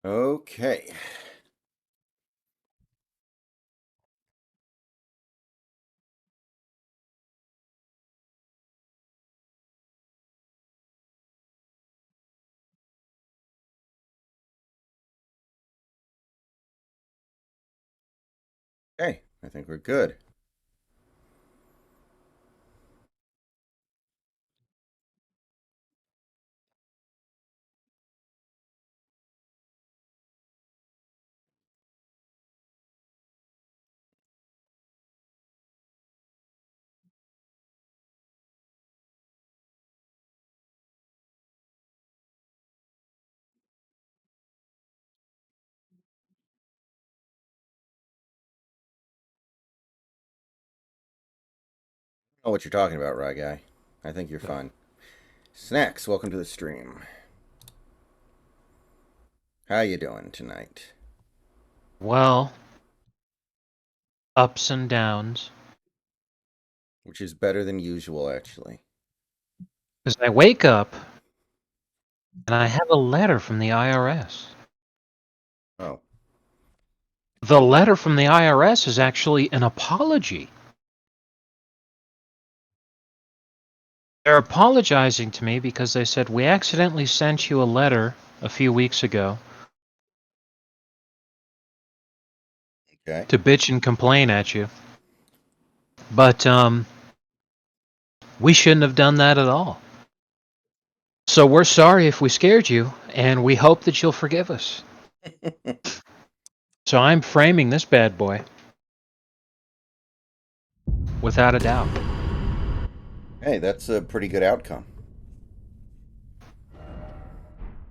Okay. Hey, I think we're good. I know what you're talking about, Rye Guy. I think you're fine. Snacks, welcome to the stream. How you doing tonight? Well, ups and downs. Which is better than usual, actually. Because I wake up and I have a letter from the IRS. Oh, The letter from the IRS is actually an apology. They're apologizing to me because they said, we accidentally sent you a letter a few weeks ago okay. to bitch and complain at you. But we shouldn't have done that at all. So we're sorry if we scared you, and we hope that you'll forgive us. So I'm framing this bad boy, without a doubt. Hey, that's a pretty good outcome.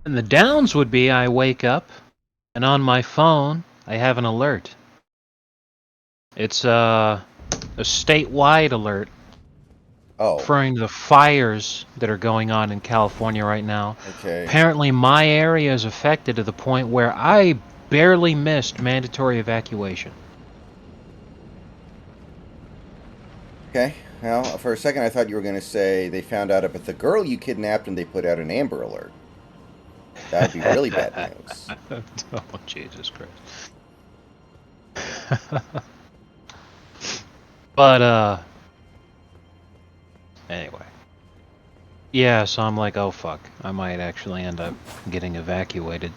And the downs would be I wake up, and on my phone, I have an alert. It's a statewide alert Oh, referring to the fires that are going on in California right now. okay. Apparently, my area is affected to the point where I barely missed mandatory evacuation. Okay. Well, for a second I thought you were going to say they found out about the girl you kidnapped and they put out an Amber Alert. That would be really bad news. Oh, Jesus Christ. But, anyway. Yeah, so I'm like, oh fuck, I might actually end up getting evacuated.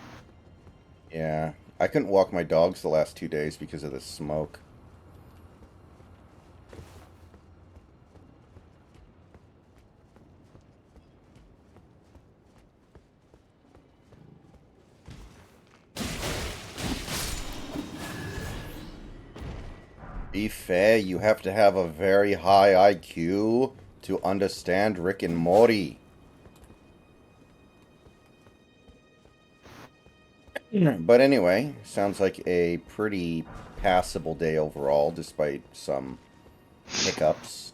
Yeah. I couldn't walk my dogs the last 2 days because of the smoke. Be fair, you have to have a very high IQ to understand Rick and Morty. But anyway, sounds like a pretty passable day overall, despite some hiccups.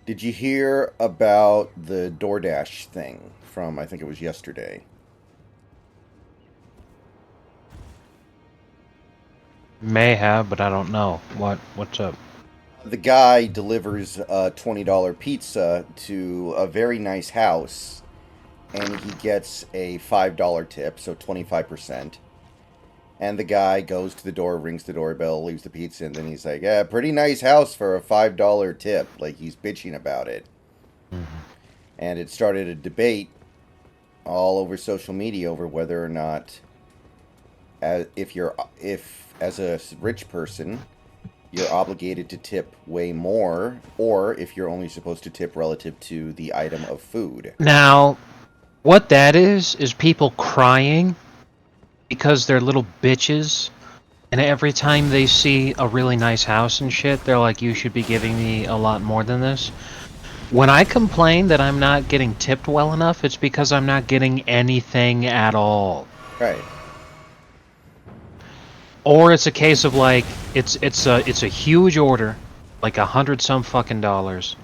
Did you hear about the DoorDash thing from, I think it was yesterday? May have, but I don't know. What's up? The guy delivers a $20 pizza to a very nice house, and he gets a $5 tip, so 25%. And the guy goes to the door, rings the doorbell, leaves the pizza, and then he's like, "Yeah, pretty nice house for a $5 tip." Like he's bitching about it. Mhm. And it started a debate all over social media over whether or not, if as a rich person you're obligated to tip way more, or if you're only supposed to tip relative to the item of food. Now, what that is people crying because they're little bitches, and every time they see a really nice house and shit, they're like, you should be giving me a lot more than this. When I complain that I'm not getting tipped well enough, it's because I'm not getting anything at all. Right. Or it's a case of like, it's a huge order, like $100 some fucking dollars,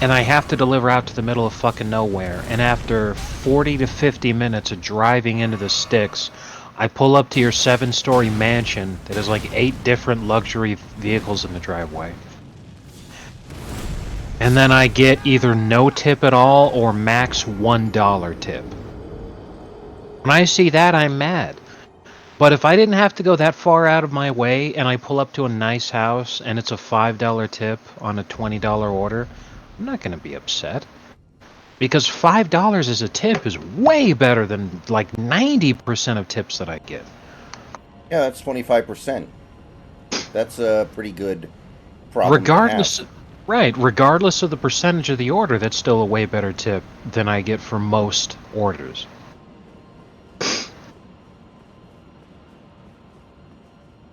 and I have to deliver out to the middle of fucking nowhere. And after 40 to 50 minutes of driving into the sticks, I pull up to your 7-story mansion that has like 8 different luxury vehicles in the driveway. and then I get either no tip at all or max $1 tip. When I see that, I'm mad. But if I didn't have to go that far out of my way and I pull up to a nice house and it's a $5 tip on a $20 order, I'm not going to be upset. Because $5 as a tip is way better than like 90% of tips that I get. Yeah, that's 25%. That's a pretty good problem to have. Regardless, right, regardless of the percentage of the order, that's still a way better tip than I get for most orders.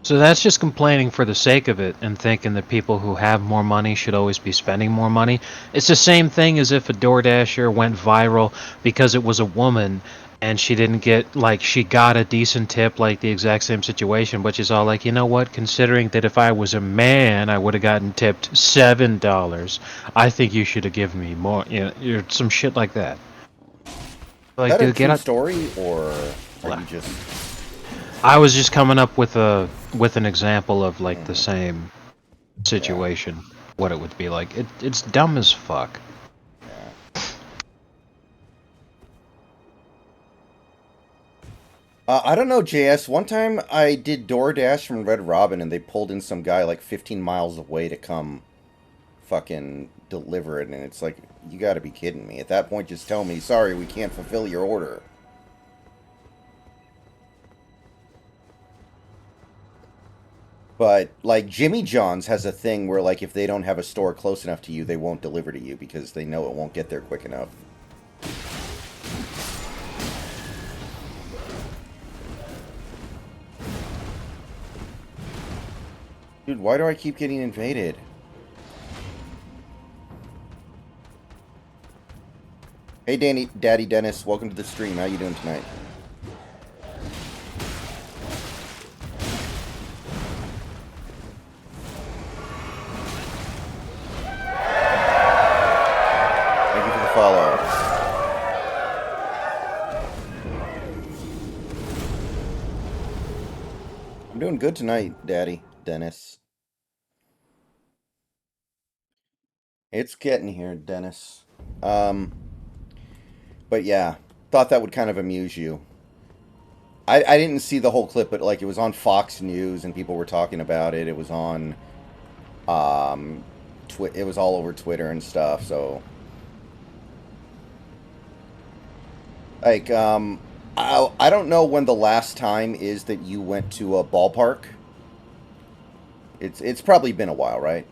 So that's just complaining for the sake of it and thinking that people who have more money should always be spending more money. It's the same thing as if a DoorDasher went viral because it was a woman and she didn't get, like, she got a decent tip, like the exact same situation, but she's all like, you know what, considering that if I was a man, I would have gotten tipped $7. I think you should have given me more, some shit like that. Is Like, that a dude, get true out. story, or are you just... I was just coming up with an example of like the Mhm. same Yeah, situation, what it would be like. It's dumb as fuck. yeah. I don't know, JS. One time I did DoorDash from Red Robin, and they pulled in some guy like 15 miles away to come fucking deliver it, and it's like, you gotta be kidding me. At that point, just tell me, sorry, we can't fulfill your order. But, like, Jimmy John's has a thing where, like, if they don't have a store close enough to you, they won't deliver to you because they know it won't get there quick enough. Dude, why do I keep getting invaded? Hey, Daddy Dennis, welcome to the stream. How you doing tonight? Thank you for the follow. I'm doing good tonight, Daddy Dennis. It's getting here, Dennis. Um, but yeah, thought that would kind of amuse you. I didn't see the whole clip, but like it was on Fox News and people were talking about it. It was on it was all over Twitter and stuff. So like I don't know when the last time is that you went to a ballpark. It's probably been a while, right?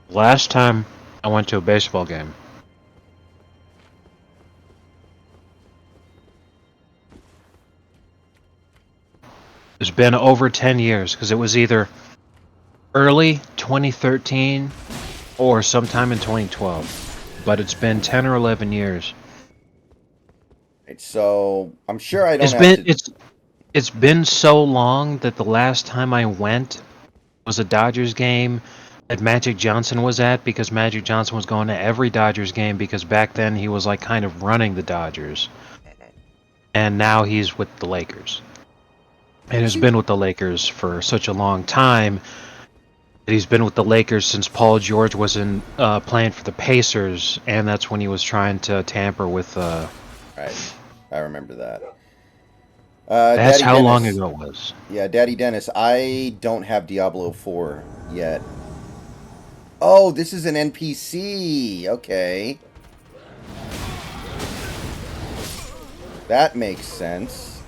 Last time I went to a baseball game, it's been over 10 years because it was either early 2013 or sometime in 2012. But it's been 10 or 11 years. Right, so I'm sure I don't It's have been to. it's it's been so long that the last time I went was a Dodgers game that Magic Johnson was at because Magic Johnson was going to every Dodgers game because back then he was like kind of running the Dodgers and now he's with the Lakers. And has See, been with the Lakers for such a long time that he's been with the Lakers since Paul George was in playing for the Pacers and that's when he was trying to tamper with right, I remember that. that's Daddy how long Dennis. ago it was. Yeah, Daddy Dennis. I don't have Diablo 4 yet. Oh, this is an NPC. Okay. That makes sense.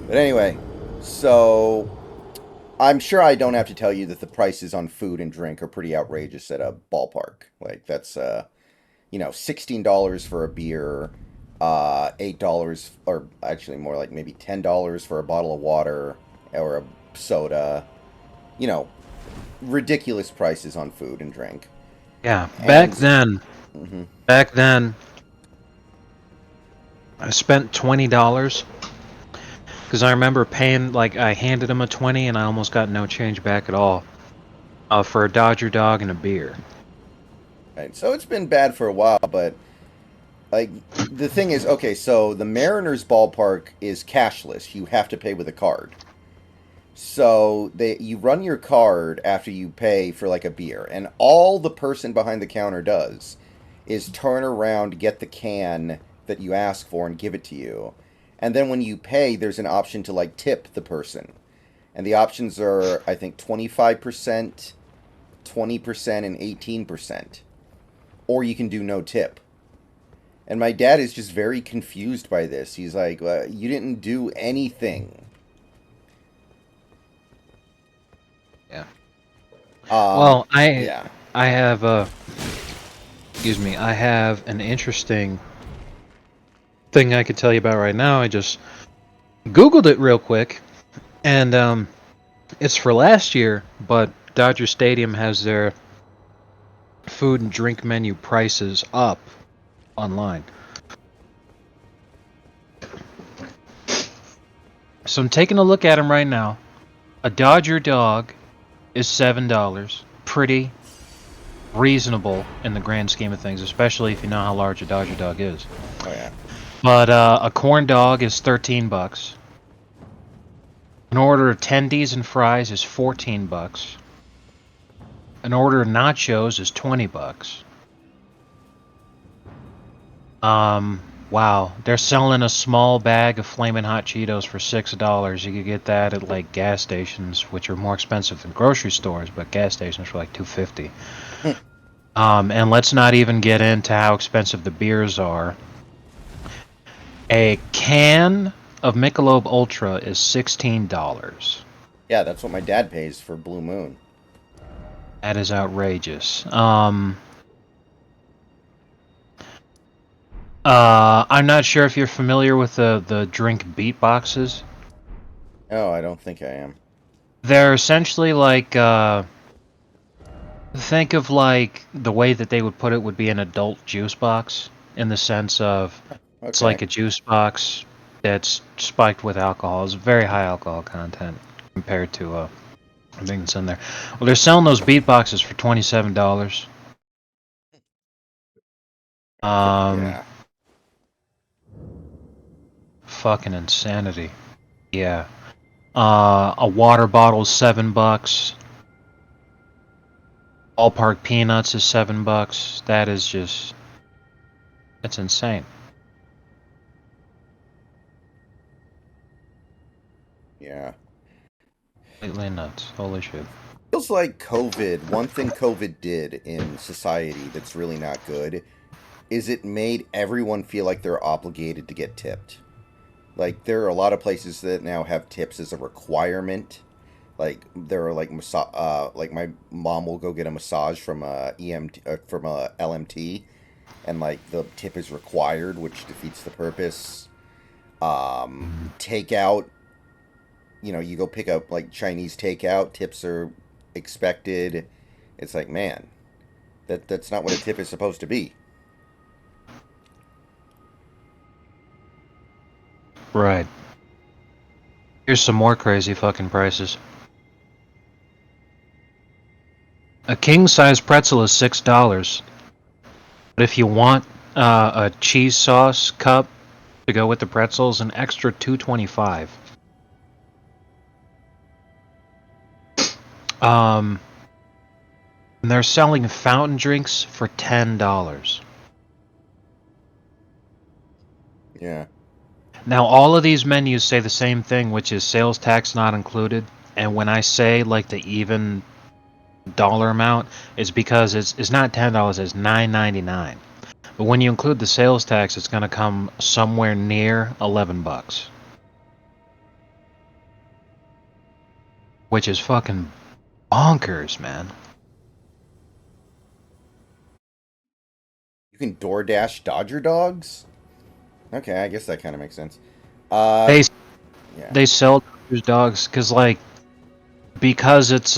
But anyway, so I'm sure I don't have to tell you that the prices on food and drink are pretty outrageous at a ballpark. Like that's $16 for a beer, $8 or actually more like maybe $10 for a bottle of water or a soda. You know, ridiculous prices on food and drink. Yeah, back And then, mhm. back then I spent $20 because I remember paying, like, I handed him a 20 and I almost got no change back at all for a Dodger dog and a beer. Right. So it's been bad for a while, but like the thing is, okay, so the Mariners ballpark is cashless. You have to pay with a card. So you run your card after you pay for like a beer, and all the person behind the counter does is turn around, get the can that you ask for, and give it to you. And then when you pay, there's an option to like tip the person, and the options are I think 25%, 20%, and 18%, or you can do no tip. And my dad is just very confused by this. He's like, "You didn't do anything." Yeah. Well, I Yeah. I have excuse me, I have an interesting thing I could tell you about right now. I just Googled it real quick, and it's for last year, but Dodger Stadium has their food and drink menu prices up online. So I'm taking a look at them right now. A Dodger dog is $7. Pretty reasonable in the grand scheme of things, especially if you know how large a Dodger dog is. Oh yeah. But a corn dog is $13. An order of tendies and fries is $14. An order of nachos is $20. Wow, they're selling a small bag of flaming hot Cheetos for $6. You could get that at like gas stations, which are more expensive than grocery stores, but gas stations for like $2.50. And let's not even get into how expensive the beers are. A can of Michelob Ultra is $16. Yeah, that's what my dad pays for Blue Moon. That is outrageous. I'm not sure if you're familiar with the drink beatboxes. Oh, I don't think I am. They're essentially like think of like the way that they would put it would be an adult juice box in the sense of it's Okay. like a juice box that's spiked with alcohol. It's very high alcohol content compared to everything that's in there. Well, they're selling those beatboxes for $27. Um, Yeah. fucking insanity. Yeah. A water bottle is $7. Ballpark peanuts is $7. That is just it's insane. Yeah. Completely nuts. Holy shit. Feels like COVID, one thing COVID did in society that's really not good is it made everyone feel like they're obligated to get tipped. Like there are a lot of places that now have tips as a requirement. Like there are like my mom will go get a massage from a EMT from a LMT, and like the tip is required, which defeats the purpose. Takeout, you go pick up like Chinese takeout, tips are expected. It's like, man, that's not what a tip is supposed to be. Right. Here's some more crazy fucking prices. A king size pretzel is $6. But if you want a cheese sauce cup to go with the pretzels, an extra $2.25. Um, and they're selling fountain drinks for $10. Yeah. Now all of these menus say the same thing, which is sales tax not included. And when I say like the even dollar amount, it's because it's not $10, it's $9.99. But when you include the sales tax, it's gonna come somewhere near $11, which is fucking bonkers, man. You can DoorDash Dodger dogs? Okay, I guess that kind of makes sense. Uh, They yeah. they sell those dogs because it's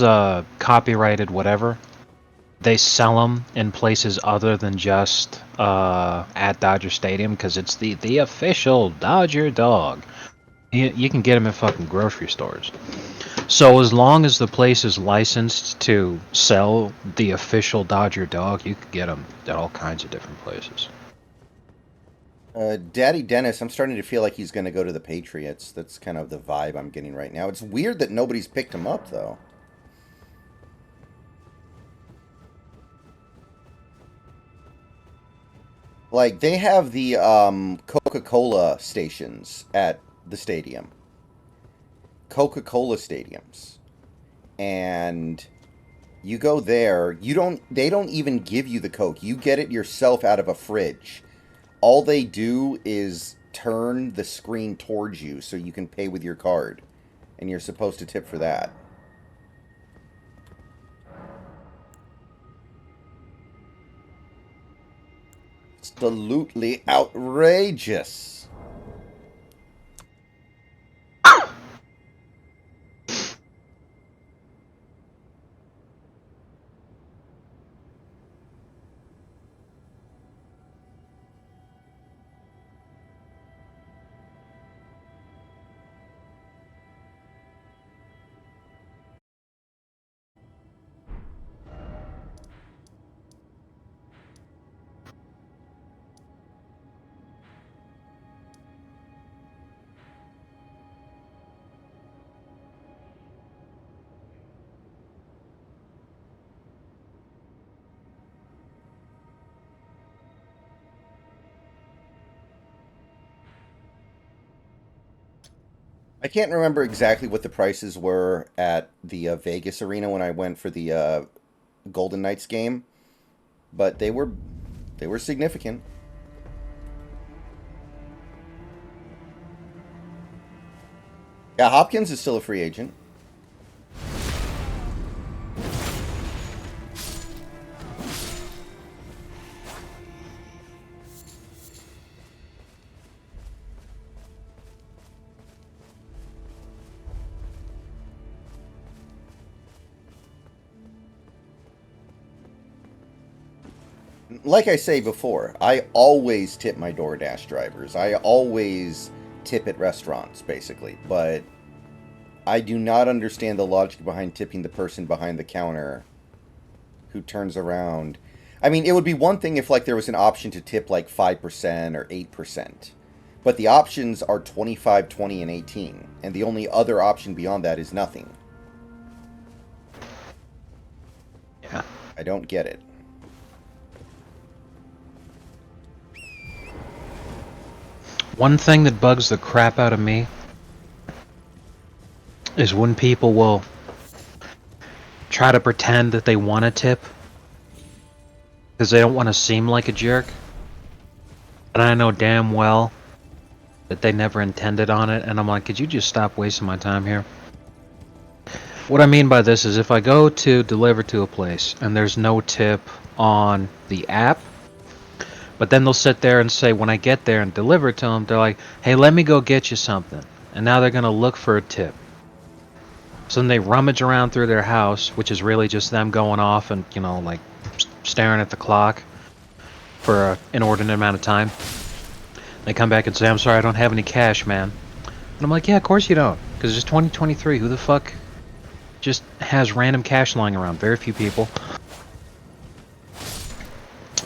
copyrighted whatever. They sell them in places other than just at Dodger Stadium because it's the official Dodger dog. You can get them at fucking grocery stores. So as long as the place is licensed to sell the official Dodger dog, you can get them at all kinds of different places. Daddy Dennis, I'm starting to feel like he's going to go to the Patriots. That's kind of the vibe I'm getting right now. It's weird that nobody's picked him up, though. Like, they have the Coca-Cola stations at the stadium. Coca-Cola stadiums. And you go there, they don't even give you the Coke. You get it yourself out of a fridge. All they do is turn the screen towards you so you can pay with your card. And you're supposed to tip for that. Absolutely outrageous. I can't remember exactly what the prices were at the Vegas arena when I went for the Golden Knights game, but they were significant. Yeah, Hopkins is still a free agent. Like I say before, I always tip my DoorDash drivers. I always tip at restaurants, basically. But I do not understand the logic behind tipping the person behind the counter who turns around. I mean, it would be one thing if like there was an option to tip like 5% or 8%. But the options are 25, 20, and 18, and the only other option beyond that is nothing. Yeah. I don't get it. One thing that bugs the crap out of me is when people will try to pretend that they want a tip because they don't want to seem like a jerk. And I know damn well that they never intended on it, and I'm like, could you just stop wasting my time here? What I mean by this is if I go to deliver to a place and there's no tip on the app, but then they'll sit there and say when I get there and deliver it to them, they're like, hey, let me go get you something. And now they're going to look for a tip. So then they rummage around through their house, which is really just them going off and, like staring at the clock for an inordinate amount of time. They come back and say, I'm sorry, I don't have any cash, man. And I'm like, yeah, of course you don't. Because it's 2023. Who the fuck just has random cash lying around? Very few people.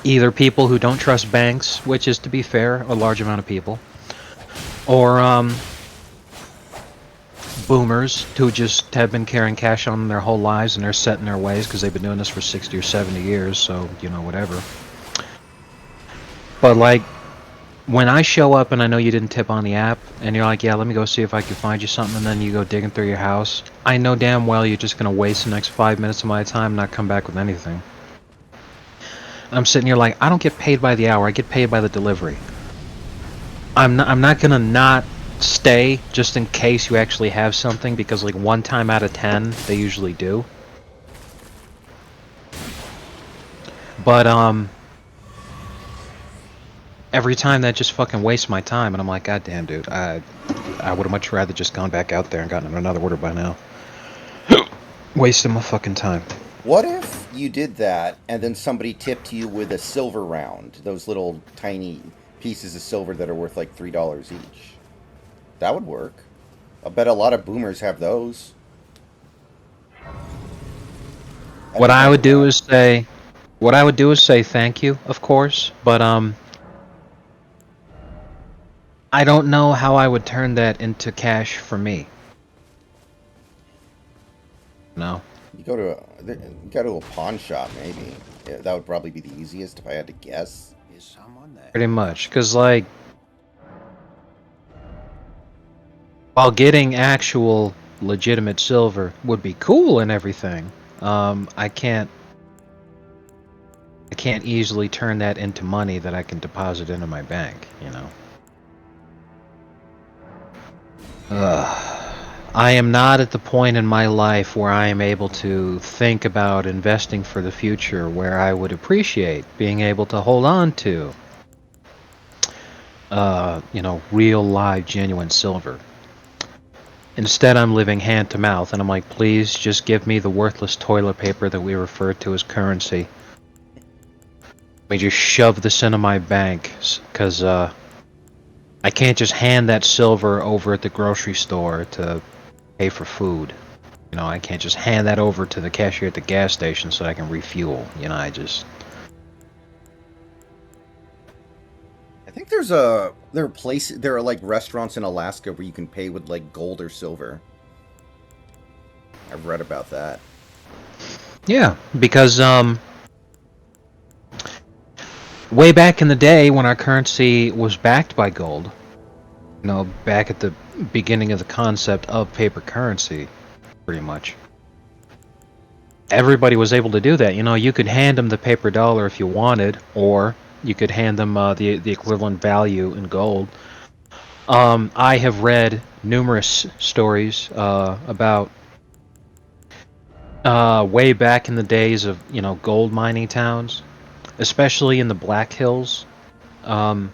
Either people who don't trust banks, which is, to be fair, a large amount of people. Or, boomers who just have been carrying cash on them their whole lives and they're set in their ways because they've been doing this for 60 or 70 years, so, whatever. But, like, when I show up and I know you didn't tip on the app, and you're like, yeah, let me go see if I can find you something, and then you go digging through your house, I know damn well you're just going to waste the next 5 minutes of my time and not come back with anything. And I'm sitting here like, I don't get paid by the hour, I get paid by the delivery. I'm not going to not stay just in case you actually have something, because like 1 time out of 10 they usually do. But every time that just fucking wastes my time, and I'm like, god damn, dude, I would have much rather just gone back out there and gotten another order by now. Wasting my fucking time. What if you did that and then somebody tipped you with a silver round? Those little tiny pieces of silver that are worth like $3 each. That would work. I bet a lot of boomers have those. I've What been I would wondering do that. is say thank you, of course, but I don't know how I would turn that into cash for me. No. You go to a pawn shop, maybe. Yeah, that would probably be the easiest if I had to guess. Is someone there? Pretty much. Because, like, while getting actual legitimate silver would be cool and everything, I can't easily turn that into money that I can deposit into my bank, you know. I am not at the point in my life where I am able to think about investing for the future where I would appreciate being able to hold on to, real, live, genuine silver. Instead, I'm living hand to mouth, and I'm like, please just give me the worthless toilet paper that we refer to as currency. Let me just shove this into my bank, because I can't just hand that silver over at the grocery store to pay for food. You know, I can't just hand that over to the cashier at the gas station so I can refuel. You know, I think there are like restaurants in Alaska where you can pay with like gold or silver. I've read about that. Yeah, because way back in the day when our currency was backed by gold, back at the beginning of the concept of paper currency, pretty much. Everybody was able to do that. You know, you could hand them the paper dollar if you wanted, or you could hand them the equivalent value in gold. I have read numerous stories about way back in the days of gold mining towns, especially in the Black Hills. Um,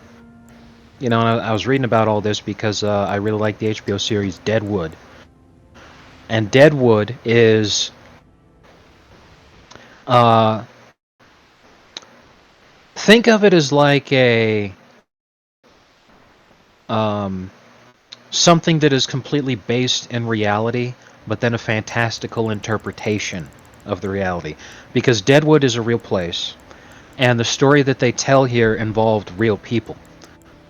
and I was reading about all this because I really like the HBO series Deadwood, and Deadwood is uh, think of it as like a um, something that is completely based in reality, but then a fantastical interpretation of the reality. Because Deadwood is a real place, and the story that they tell here involved real people.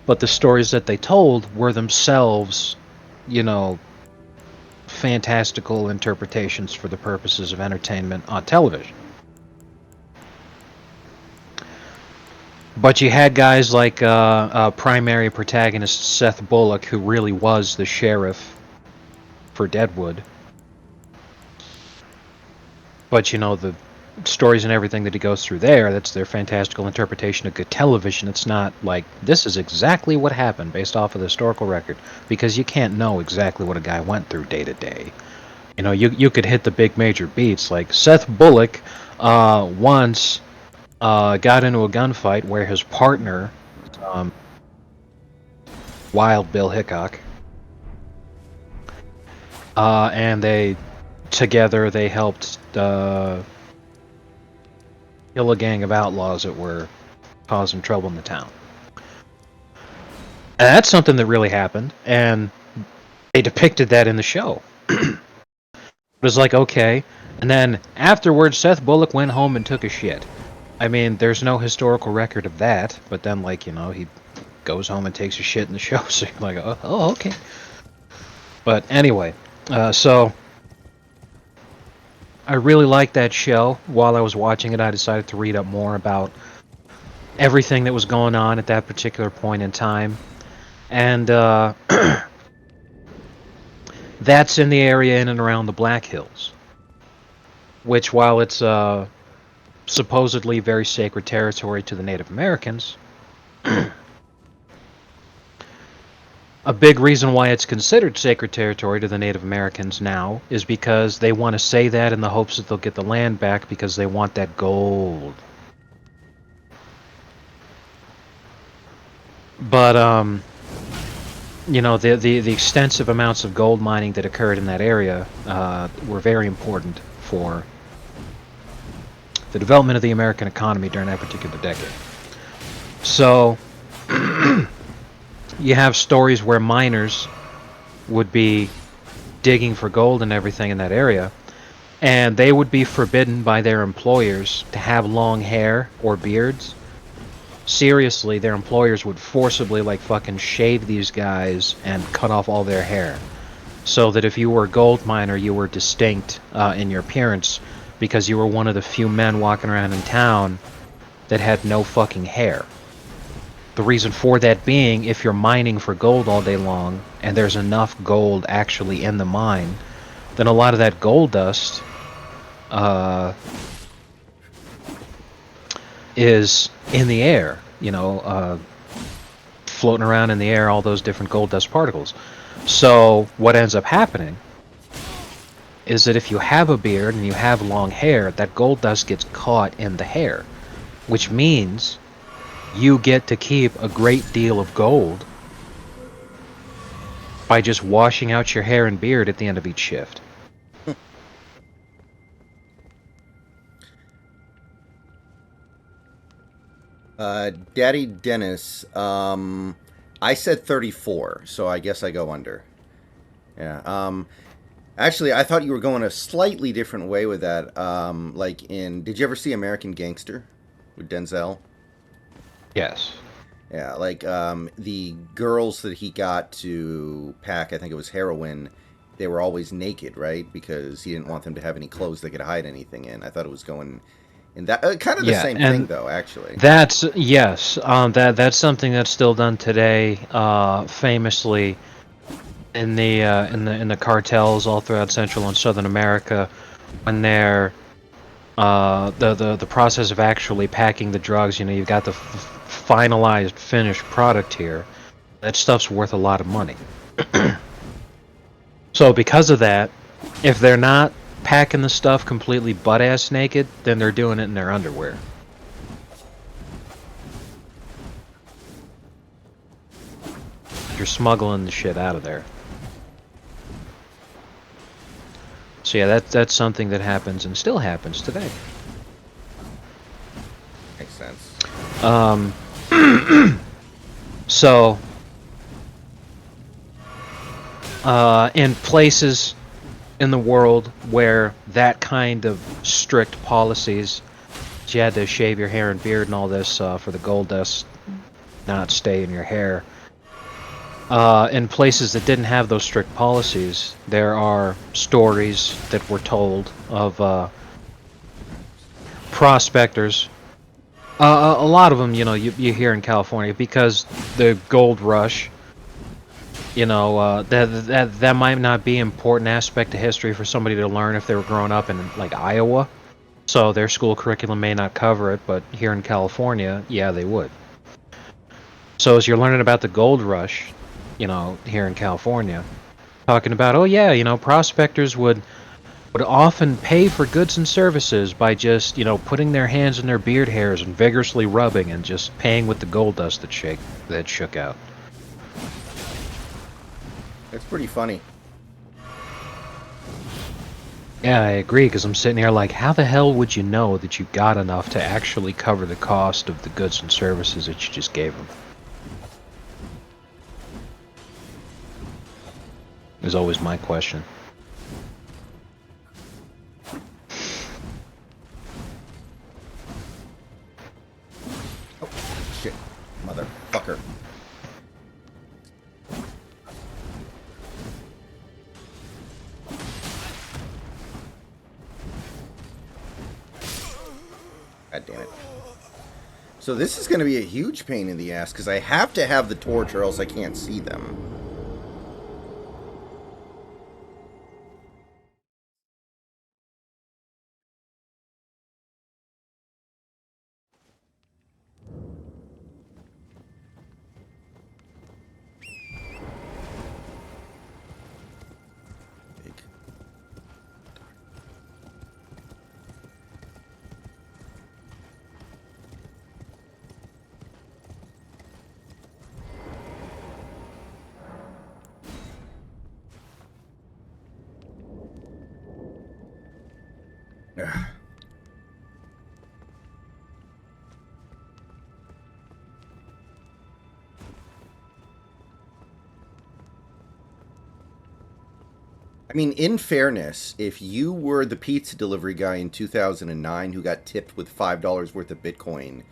But the stories that they told were themselves, you know, fantastical interpretations for the purposes of entertainment on television. But you had guys like primary protagonist Seth Bullock, who really was the sheriff for Deadwood. But the stories and everything that he goes through that's their fantastical interpretation of good television. It's not like this is exactly what happened based off of the historical record, because you can't know exactly what a guy went through day to day. You could hit the big major beats like Seth Bullock once got into a gunfight where his partner, um, Wild Bill Hickok, and they helped kill a gang of outlaws that were causing trouble in the town. And that's something that really happened, and they depicted that in the show. It was like, okay. And then afterwards, Seth Bullock went home and took a shit. I mean, there's no historical record of that, but then, he goes home and takes a shit in the show, so you're like, oh okay. But anyway, so I really liked that show. While I was watching it, I decided to read up more about everything that was going on at that particular point in time. And that's in the area in and around the Black Hills, which, while it's supposedly very sacred territory to the Native Americans, a big reason why it's considered sacred territory to the Native Americans now is because they want to say that in the hopes that they'll get the land back because they want that gold. But the extensive amounts of gold mining that occurred in that area were very important for the development of the American economy during that particular decade. So you have stories where miners would be digging for gold and everything in that area, and they would be forbidden by their employers to have long hair or beards seriously, their employers would forcibly like fucking shave these guys and cut off all their hair, so that if you were a gold miner, you were distinct in your appearance because you were one of the few men walking around in town that had no fucking hair. The reason for that being, if you're mining for gold all day long and there's enough gold actually in the mine, then a lot of that gold dust uh, is in the air, floating around in the air, all those different gold dust particles. So what ends up happening is that if you have a beard and you have long hair, that gold dust gets caught in the hair, which means you get to keep a great deal of gold by just washing out your hair and beard at the end of each shift. Daddy Dennis, I said 34, so I guess I go under. Yeah. Actually, I thought you were going a slightly different way with that. Did you ever see American Gangster with Denzel? Yes. Yeah, the girls that he got to pack, I think it was heroin, they were always naked, right? Because he didn't want them to have any clothes they could hide anything in. I thought it was going in that kind of the Yeah, same thing, and though, actually. that's yes, that's something that's still done today, famously in the cartels all throughout Central and Southern America, when they're the process of actually packing the drugs. You've got the finalized finished product here. That stuff's worth a lot of money. So because of that, if they're not packing the stuff completely butt ass naked, then they're doing it in their underwear. You're smuggling the shit out of there. So yeah, that's something that happens and still happens today. Makes sense. Um, so in places in the world where that kind of strict policies, you had to shave your hair and beard and all this for the gold dust not stay in your hair. In places that didn't have those strict policies, there are stories that were told of prospectors. A lot of them, you hear in California because the gold rush. That might not be an important aspect of history for somebody to learn if they were growing up in like Iowa. So their school curriculum may not cover it, but here in California, yeah, they would. So as you're learning about the gold rush, here in California, talking about, oh yeah, prospectors would often pay for goods and services by just, putting their hands in their beard hairs and vigorously rubbing and just paying with the gold dust that shook out. It's pretty funny. Yeah, I agree, because I'm sitting here like, how the hell would you know that you got enough to actually cover the cost of the goods and services that you just gave them? Is always my question. Oh, shit. Motherfucker. God damn it. So this is going to be a huge pain in the ass because I have to have the torch or else I can't see them. Big. Ugh. I mean, in fairness, if you were the pizza delivery guy in 2009 who got tipped with $5 worth of Bitcoin,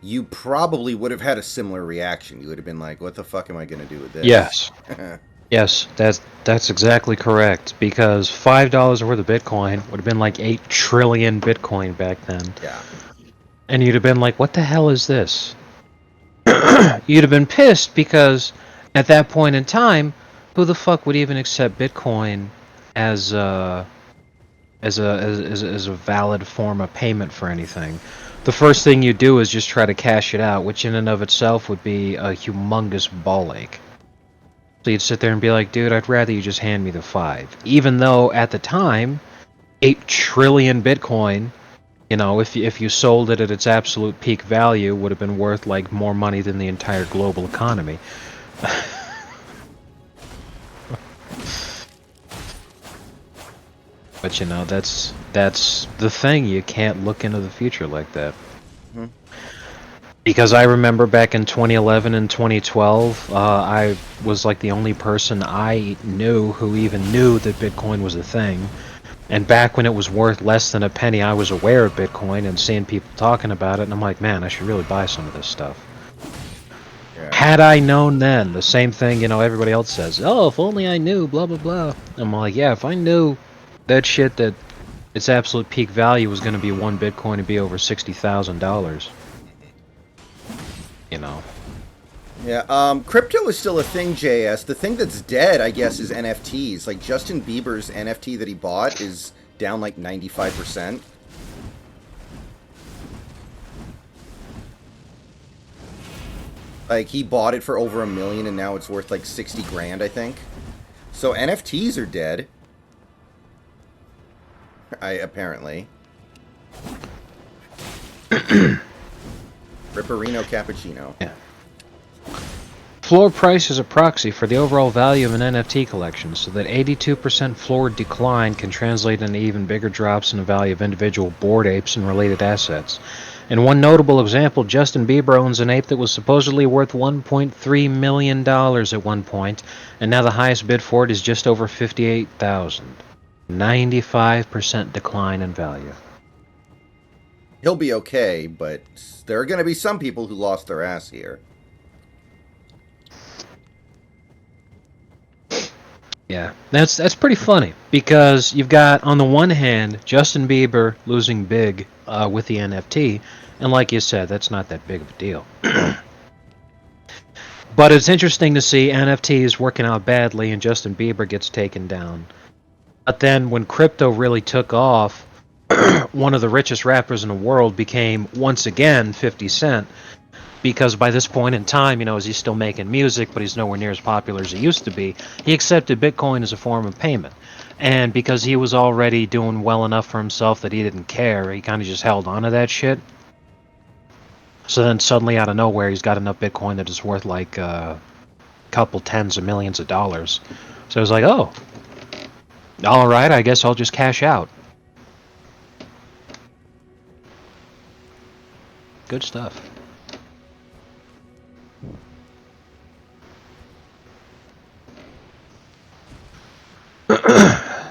you probably would have had a similar reaction. You would have been like, "What the fuck am I going to do with this?" Yes. Yes, that's exactly correct. Because $5 worth of Bitcoin would have been like 8 trillion Bitcoin back then. Yeah. And you'd have been like, what the hell is this? You'd have been pissed because at that point in time, who the fuck would even accept Bitcoin as as a valid form of payment for anything? The first thing you do is just try to cash it out, which in and of itself would be a humongous ball ache. So you'd sit there and be like, dude, I'd rather you just hand me the 5. Even though at the time, 8 trillion Bitcoin, you know, if you sold it at its absolute peak value, would have been worth like more money than the entire global economy. But you know, that's the thing. You can't look into the future like that. Hmm. Because I remember back in 2011 and 2012, I was like the only person I knew who even knew that Bitcoin was a thing. And back when it was worth less than a penny, I was aware of Bitcoin and seeing people talking about it, and I'm like, man, I should really buy some of this stuff. Yeah. Had I known then, the same thing, you know, everybody else says, oh, if only I knew, blah, blah, blah. I'm like, yeah, if I knew that shit, that its absolute peak value was going to be one Bitcoin and be over $60,000, you know. Yeah. Crypto is still a thing, JS. The thing that's dead, I guess, is NFTs. Like Justin Bieber's NFT that he bought is down like 95%. Like he bought it for over $1 million and now it's worth like 60 grand, I think. So NFTs are dead. Apparently. Ripperino Cappuccino. Yeah. Floor price is a proxy for the overall value of an NFT collection, so that 82% floor decline can translate into even bigger drops in the value of individual Bored Apes and related assets. In one notable example, Justin Bieber owns an ape that was supposedly worth $1.3 million at one point, and now the highest bid for it is just over $58,000. 95% decline in value. He'll be okay, but there are going to be some people who lost their ass here. Yeah, that's pretty funny because you've got on the one hand Justin Bieber losing big with the NFT, and like you said, that's not that big of a deal. But it's interesting to see NFTs working out badly and Justin Bieber gets taken down. But then when crypto really took off, one of the richest rappers in the world became once again 50 Cent. Because by this point in time, you know, is he still making music, but he's nowhere near as popular as he used to be, he accepted Bitcoin as a form of payment. And because he was already doing well enough for himself that he didn't care, he kind of just held on to that shit. So then suddenly out of nowhere, he's got enough Bitcoin that it's worth like a couple tens of millions of dollars. So I was like, oh, all right, I guess I'll just cash out. Good stuff.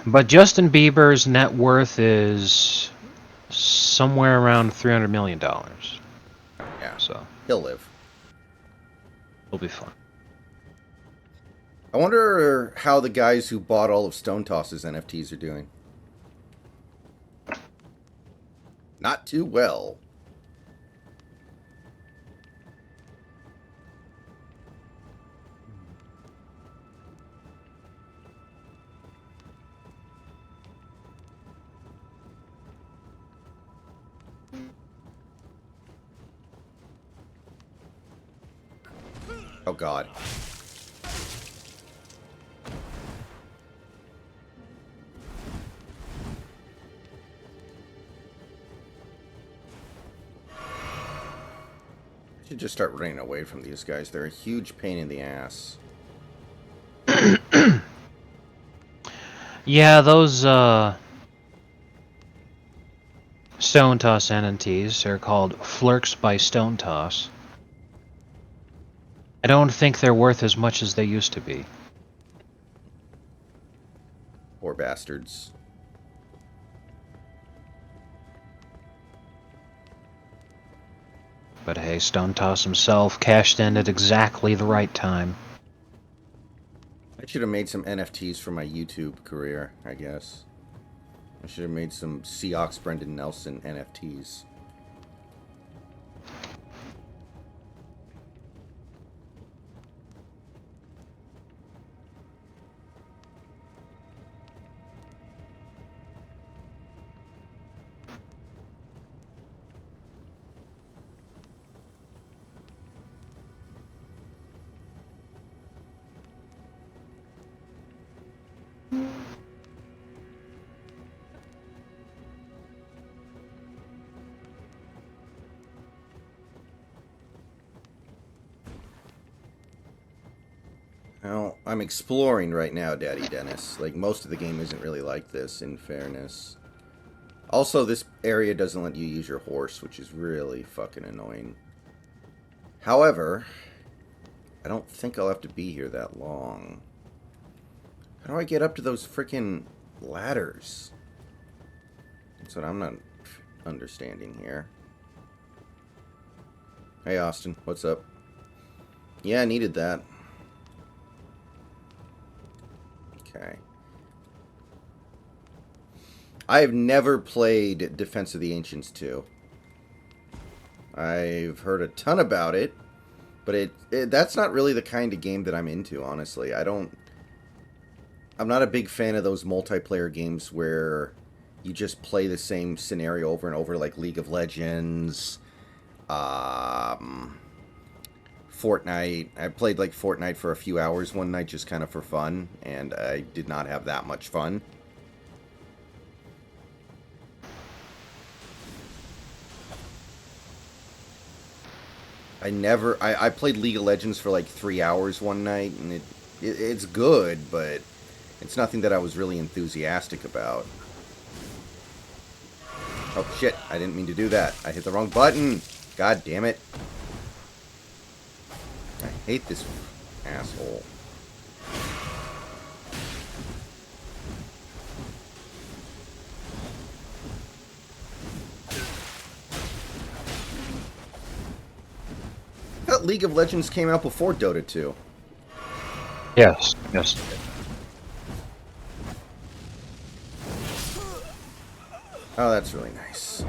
But Justin Bieber's net worth is somewhere around $300 million. Yeah, So he'll live. it'll be fun. I wonder how the guys who bought all of Stone Toss's NFTs are doing. Not too well. Oh God. I should just start running away from these guys. They're a huge pain in the ass. Yeah, those Stone Toss NFTs are called Flirks by Stone Toss. I don't think they're worth as much as they used to be. Poor bastards. But hey, Stone Toss himself cashed in at exactly the right time. I should have made some NFTs for my YouTube career, I guess. I should have made some Seahawks Brendan Nelson NFTs. Well, I'm exploring right now, Daddy Dennis. Like, most of the game isn't really like this, in fairness. Also, this area doesn't let you use your horse, which is really fucking annoying. However, I don't think I'll have to be here that long. How do I get up to those freaking ladders? That's what I'm not understanding here. Hey, Austin. What's up? Yeah, I needed that. Okay. I've never played Defense of the Ancients 2. I've heard a ton about it, but that's not really the kind of game that I'm into, honestly. I'm not a big fan of those multiplayer games where you just play the same scenario over and over, like League of Legends, Fortnite. I played like Fortnite for a few hours one night just kind of for fun, and I did not have that much fun. I played League of Legends for like 3 hours one night, and it's good, but it's nothing that I was really enthusiastic about. Oh shit, I didn't mean to do that. I hit the wrong button. God damn it. I hate this asshole. I thought League of Legends came out before Dota 2. Yes, yes. Oh, that's really nice.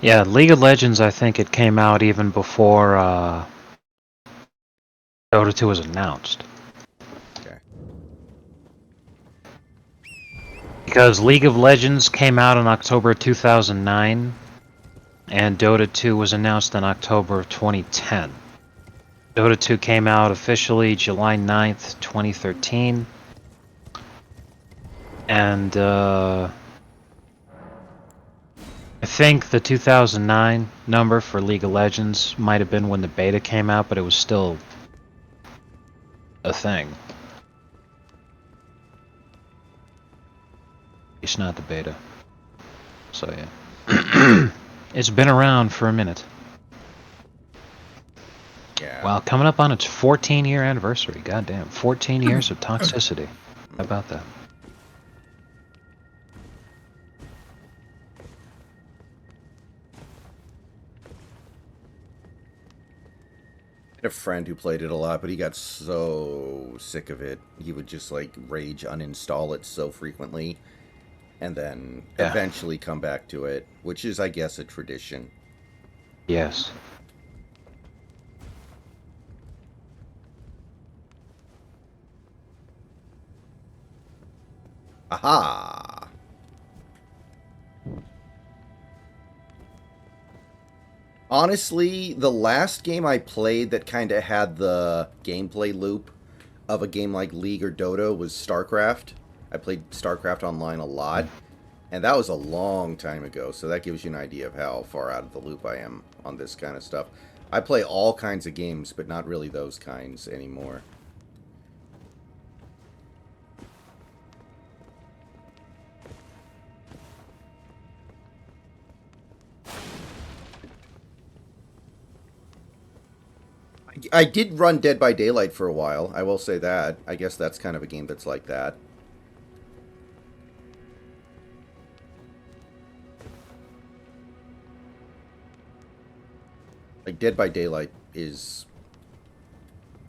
Yeah, League of Legends, I think it came out even before Dota 2 was announced. Okay. Because League of Legends came out in October 2009, and Dota 2 was announced in October of 2010. Dota 2 came out officially July 9th, 2013. And I think the 2009 number for League of Legends might have been when the beta came out, but it was still a thing. It's not the beta. So yeah. It's been around for a minute. Yeah. Wow, coming up on its 14-year anniversary. Goddamn, 14 years of toxicity. How about that? I had a friend who played it a lot, but he got so sick of it. He would just like rage uninstall it so frequently and then Yeah. eventually come back to it, which is, I guess, a tradition. Yes. Aha! Honestly, the last game I played that kind of had the gameplay loop of a game like League or Dota was StarCraft. I played StarCraft Online a lot, and that was a long time ago, so that gives you an idea of how far out of the loop I am on this kind of stuff. I play all kinds of games, but not really those kinds anymore. I did run Dead by Daylight for a while, I will say that. I guess that's kind of a game that's like that. Like Dead by Daylight is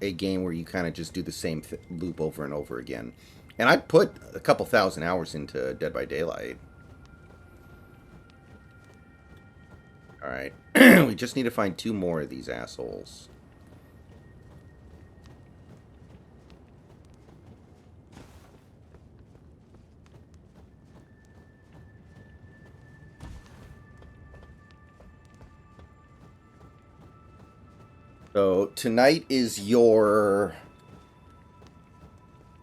a game where you kind of just do the same loop over and over again. And I put a couple thousand hours into Dead by Daylight. All right, we just need to find 2 more of these assholes. So tonight is your...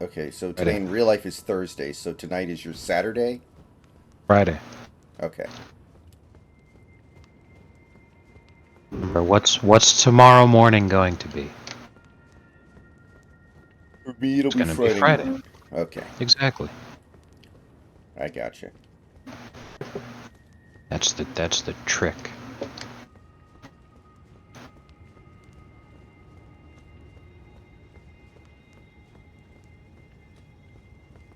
Okay, so today Friday. in real life is Thursday, so tonight is your Saturday? Friday. Okay. Remember, what's tomorrow morning going to be? For me, it'll It's be going to be Friday. Friday. Okay, Exactly. I gotcha. That's the trick.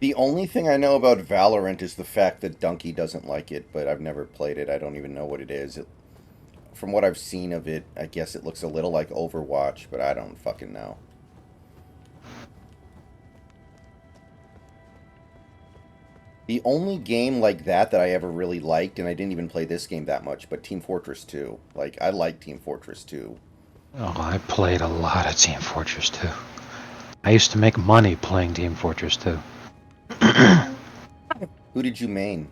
The only thing I know about Valorant is the fact that Donkey doesn't like it, but I've never played it. I don't even know what it is. From what I've seen of it, I guess it looks a little like Overwatch, but I don't fucking know. The only game like that I ever really liked, and I didn't even play this game that much, but Team Fortress 2. Like, I like Team Fortress 2. Oh, I played a lot of Team Fortress 2. I used to make money playing Team Fortress 2. Who did you main?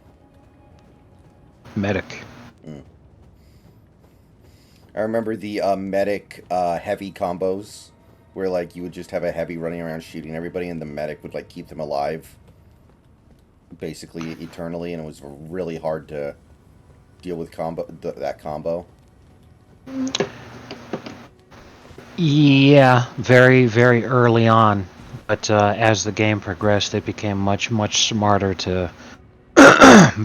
Medic. Mm. I remember the medic heavy combos, where, like, you would just have a heavy running around shooting everybody, and the medic would, like, keep them alive, basically eternally, and it was really hard to deal with that combo. Yeah, very, very early on. But as the game progressed, it became much, much smarter to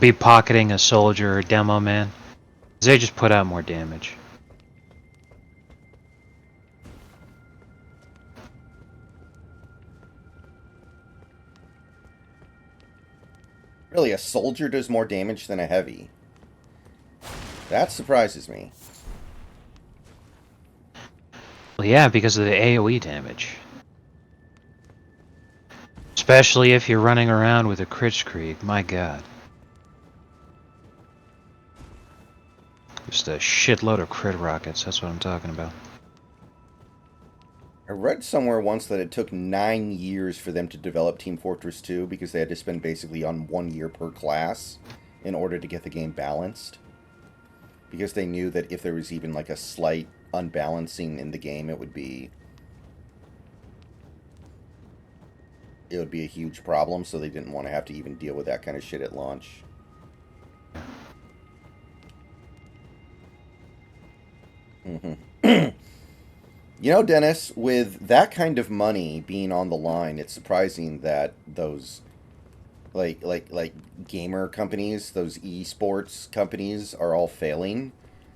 be pocketing a soldier or demo man. They just put out more damage. Really, a soldier does more damage than a heavy. That surprises me. Well, yeah, because of the AoE damage. Especially if you're running around with a Kritzkrieg, my god. Just a shitload of crit rockets, that's what I'm talking about. I read somewhere once that it took 9 years for them to develop Team Fortress 2 because they had to spend basically on 1 year per class in order to get the game balanced. Because they knew that if there was even like a slight unbalancing in the game, it would be a huge problem, so they didn't want to have to even deal with that kind of shit at launch. Mm-hmm. You know, Dennis, with that kind of money being on the line, it's surprising that those like gamer companies, those esports companies are all failing.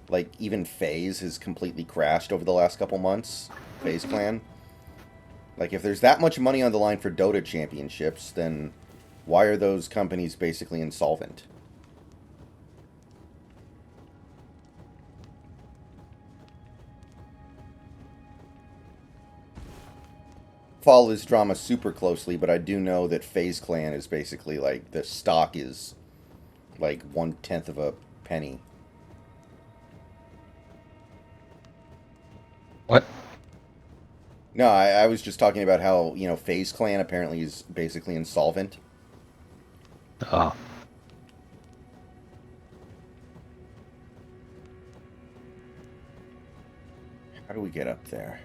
Like even FaZe has completely crashed over the last couple months. FaZe Clan. Like if there's that much money on the line for Dota championships, then why are those companies basically insolvent? Follow this drama super closely, but I do know that FaZe Clan is basically like the stock is like 1/10 of a penny. What? No, I was just talking about how, FaZe Clan apparently is basically insolvent. Oh. How do we get up there?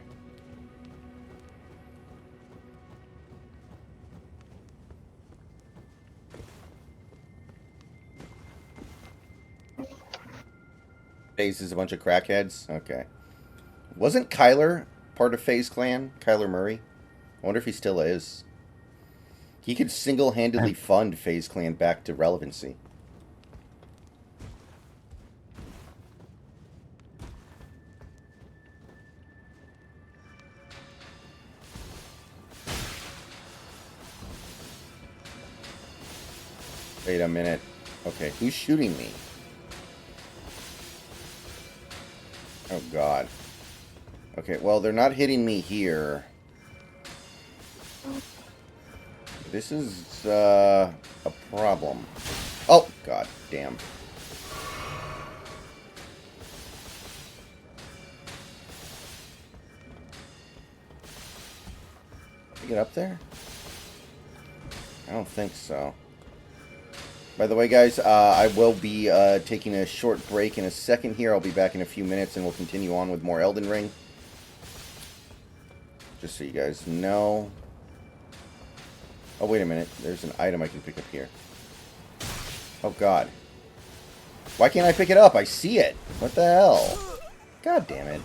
FaZe is a bunch of crackheads? Okay. Wasn't Kyler part of FaZe Clan? Kyler Murray? I wonder if he still is. He could single-handedly fund FaZe Clan back to relevancy. Wait a minute. Okay, who's shooting me? Oh, God. Okay, well, they're not hitting me here. This is, a problem. Oh, God damn. Can I get up there? I don't think so. By the way, guys, I will be taking a short break in a second here. I'll be back in a few minutes, and we'll continue on with more Elden Ring. Just so you guys know. Oh, wait a minute. There's an item I can pick up here. Oh, God. Why can't I pick it up? I see it. What the hell? God damn it.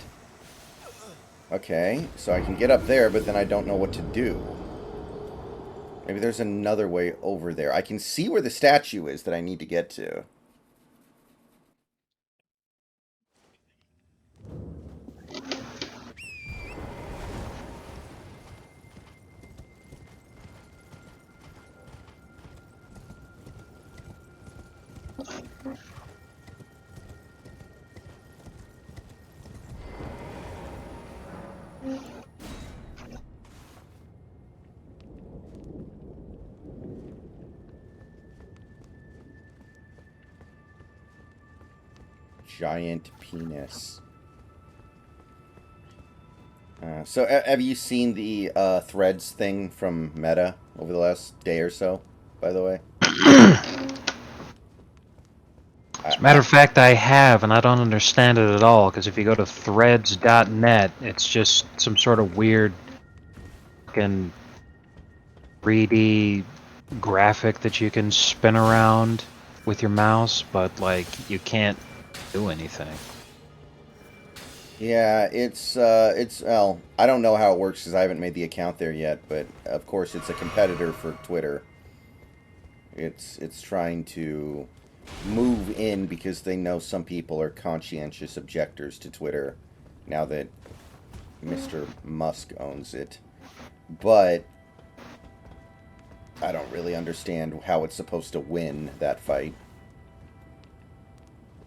Okay, so I can get up there, but then I don't know what to do. Maybe there's another way over there. I can see where the statue is that I need to get to. Giant penis. So, have you seen the Threads thing from Meta over the last day or so, by the way? As a matter of fact, I have, and I don't understand it at all, because if you go to threads.net, it's just some sort of weird fucking 3D graphic that you can spin around with your mouse, but, like, you can't do anything. Yeah, well, I don't know how it works because I haven't made the account there yet, but of course it's a competitor for Twitter. It's trying to move in because they know some people are conscientious objectors to Twitter now that Mr. Musk owns it. But I don't really understand how it's supposed to win that fight.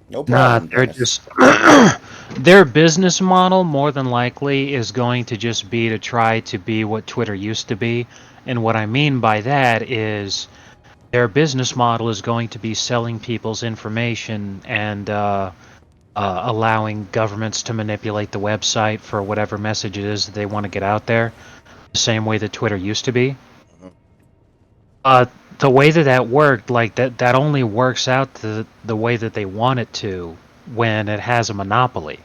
No Nah, problem, they're Dennis. just their business model more than likely is going to just be to try to be what Twitter used to be. And what I mean by that is their business model is going to be selling people's information and allowing governments to manipulate the website for whatever message it is that they want to get out there, the same way that Twitter used to be. Mhm. Uh, the way that that worked, like that only works out the way that they want it to when it has a monopoly.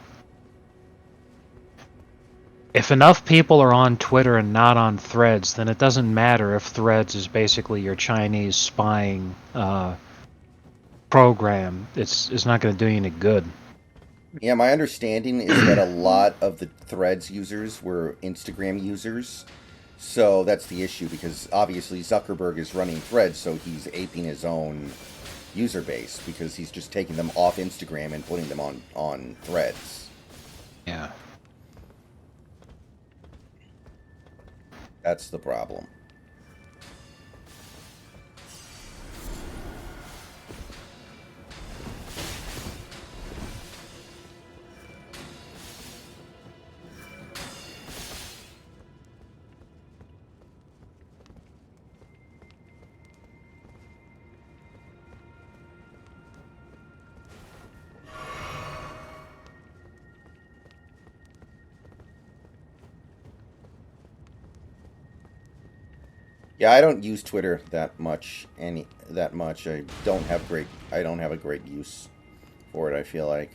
If enough people are on Twitter and not on Threads, then it doesn't matter if Threads is basically your Chinese spying program. It's not going to do you any good. Yeah, my understanding is that a lot of the Threads users were Instagram users. So that's the issue because obviously Zuckerberg is running Threads, so he's aping his own user base because he's just taking them off Instagram and putting them on Threads. Yeah. That's the problem. Yeah, I don't use Twitter that much. I don't have a great use for it, I feel like.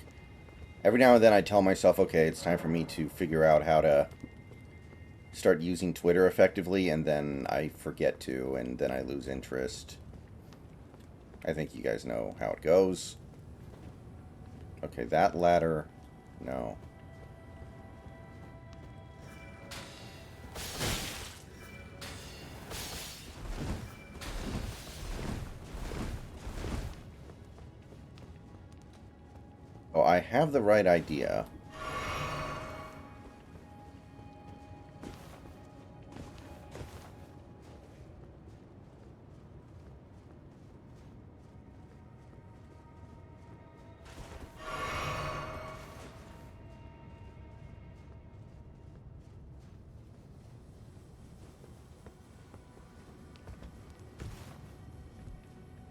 Every now and then I tell myself, okay, it's time for me to figure out how to start using Twitter effectively, and then I forget to, and then I lose interest. I think you guys know how it goes. Okay, that ladder, no. Oh, I have the right idea.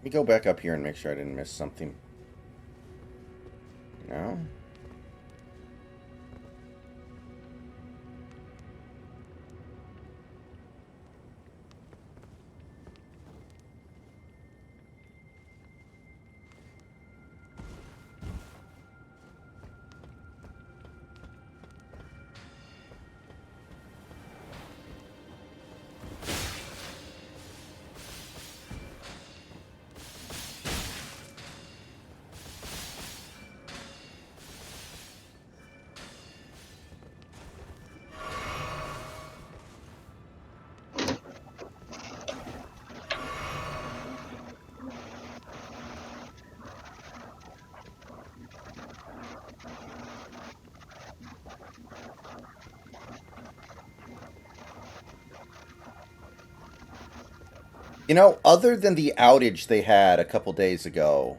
me go back up here and make sure I didn't miss something. No? You know, other than the outage they had a couple days ago,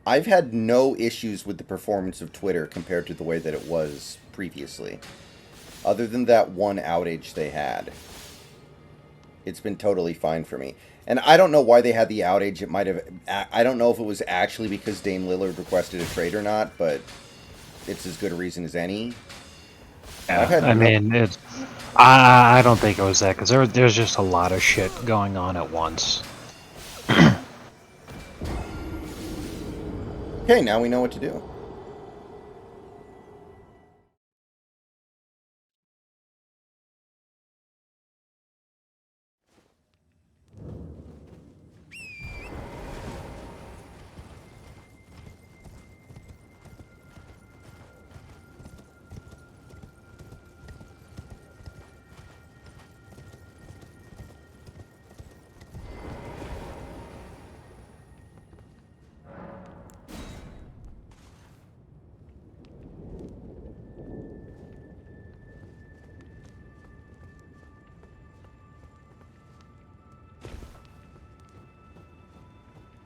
I've had no issues with the performance of Twitter compared to the way that it was previously. Other than that one outage they had. It's been totally fine for me. And I don't know why they had the outage. It might have... I don't know if it was actually because Dame Lillard requested a trade or not, but it's as good a reason as any. Yeah, I mean, I don't think it was that, because there's just a lot of shit going on at once. Okay, now we know what to do.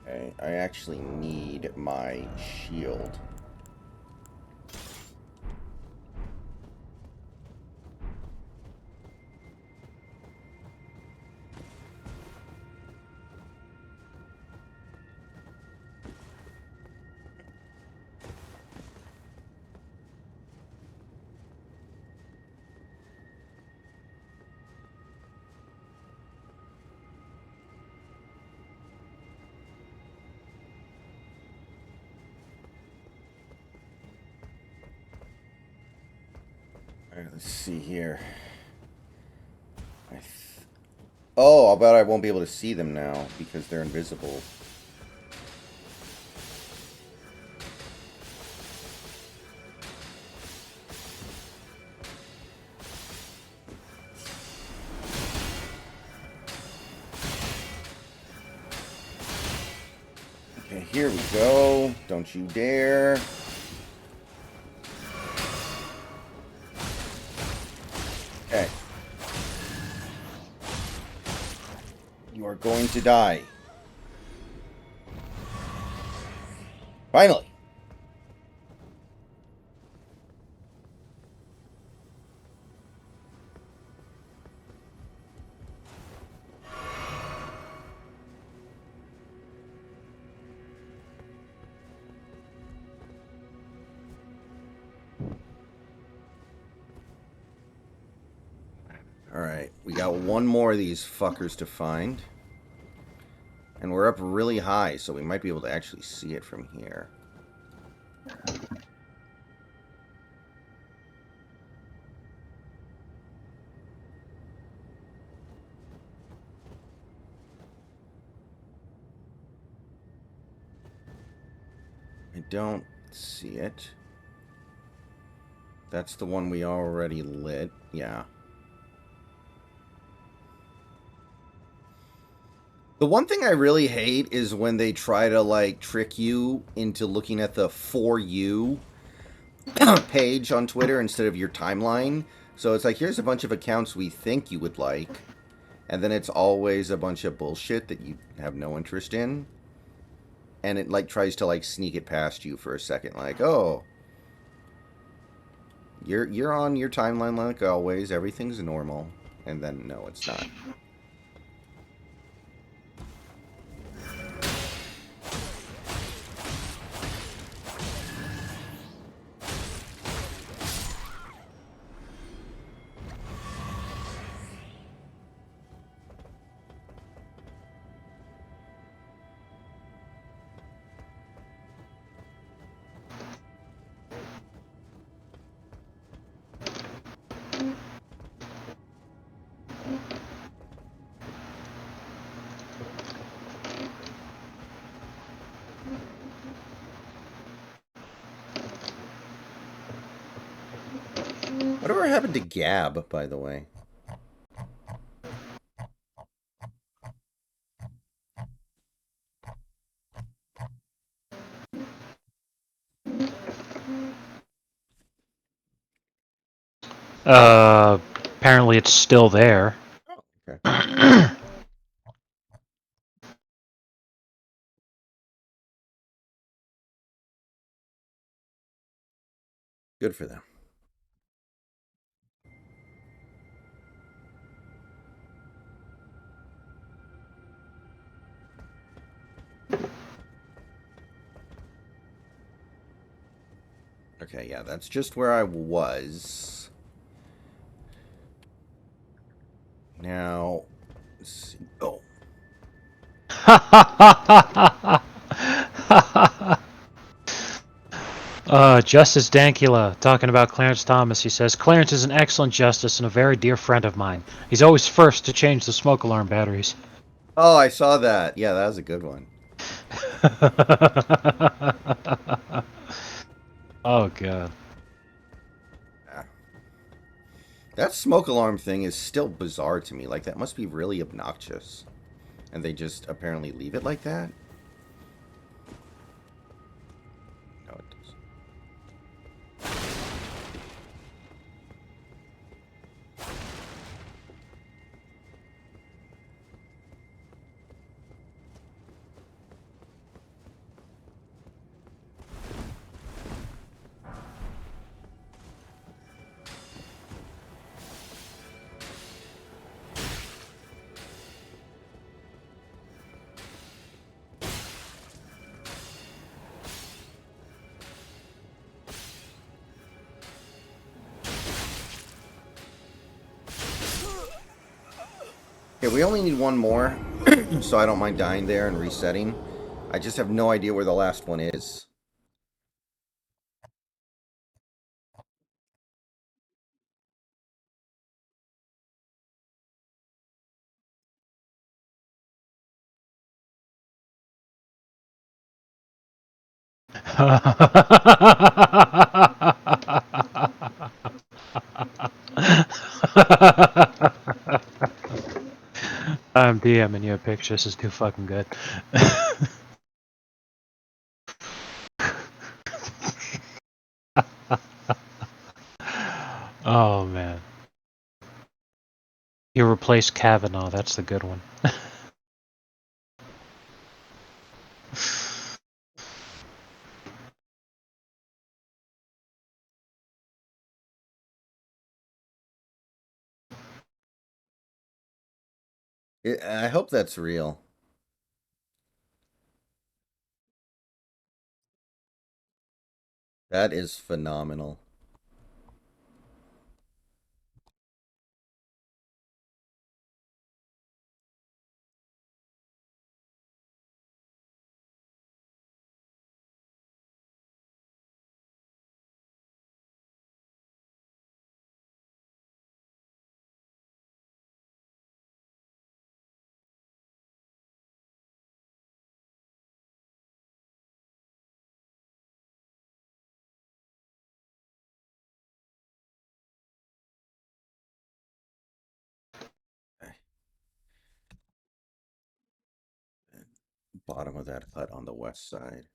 Okay, I actually need my shield. Alright, let's see here. Oh, I'll bet I won't be able to see them now because they're invisible. Okay, here we go. Don't you dare. Okay. You are going to die. Finally. Alright, we got one more of these fuckers to find. And we're up really high, so we might be able to actually see it from here. I don't see it. That's the one we already lit. Yeah. The one thing I really hate is when they try to, like, trick you into looking at the For You page on Twitter instead of your timeline. So it's like, here's a bunch of accounts we think you would like. And then it's always a bunch of bullshit that you have no interest in. And it, like, tries to, like, sneak it past you for a second. Like, oh, you're on your timeline like always. Everything's normal. And then, no, it's not. Whatever happened to Gab, by the way? Apparently it's still there. Okay. Good for them. Okay, yeah, that's just where I was. Now, let's see. Oh, Justice Dankula talking about Clarence Thomas. He says Clarence is an excellent justice and a very dear friend of mine. He's always first to change the smoke alarm batteries. oh, I saw that. Yeah, that was a good one. Oh god. Yeah. That smoke alarm thing is still bizarre to me. Like, that must be really obnoxious. And they just apparently leave it like that? No, it does. Okay, we only need one more, so I don't mind dying there and resetting. I just have no idea where the last one is. I'm DMing you a picture. This is too fucking good. Oh man. You replaced Kavanaugh. That's the good one. I hope that's real. That is phenomenal. Bottom of that hut on the west side.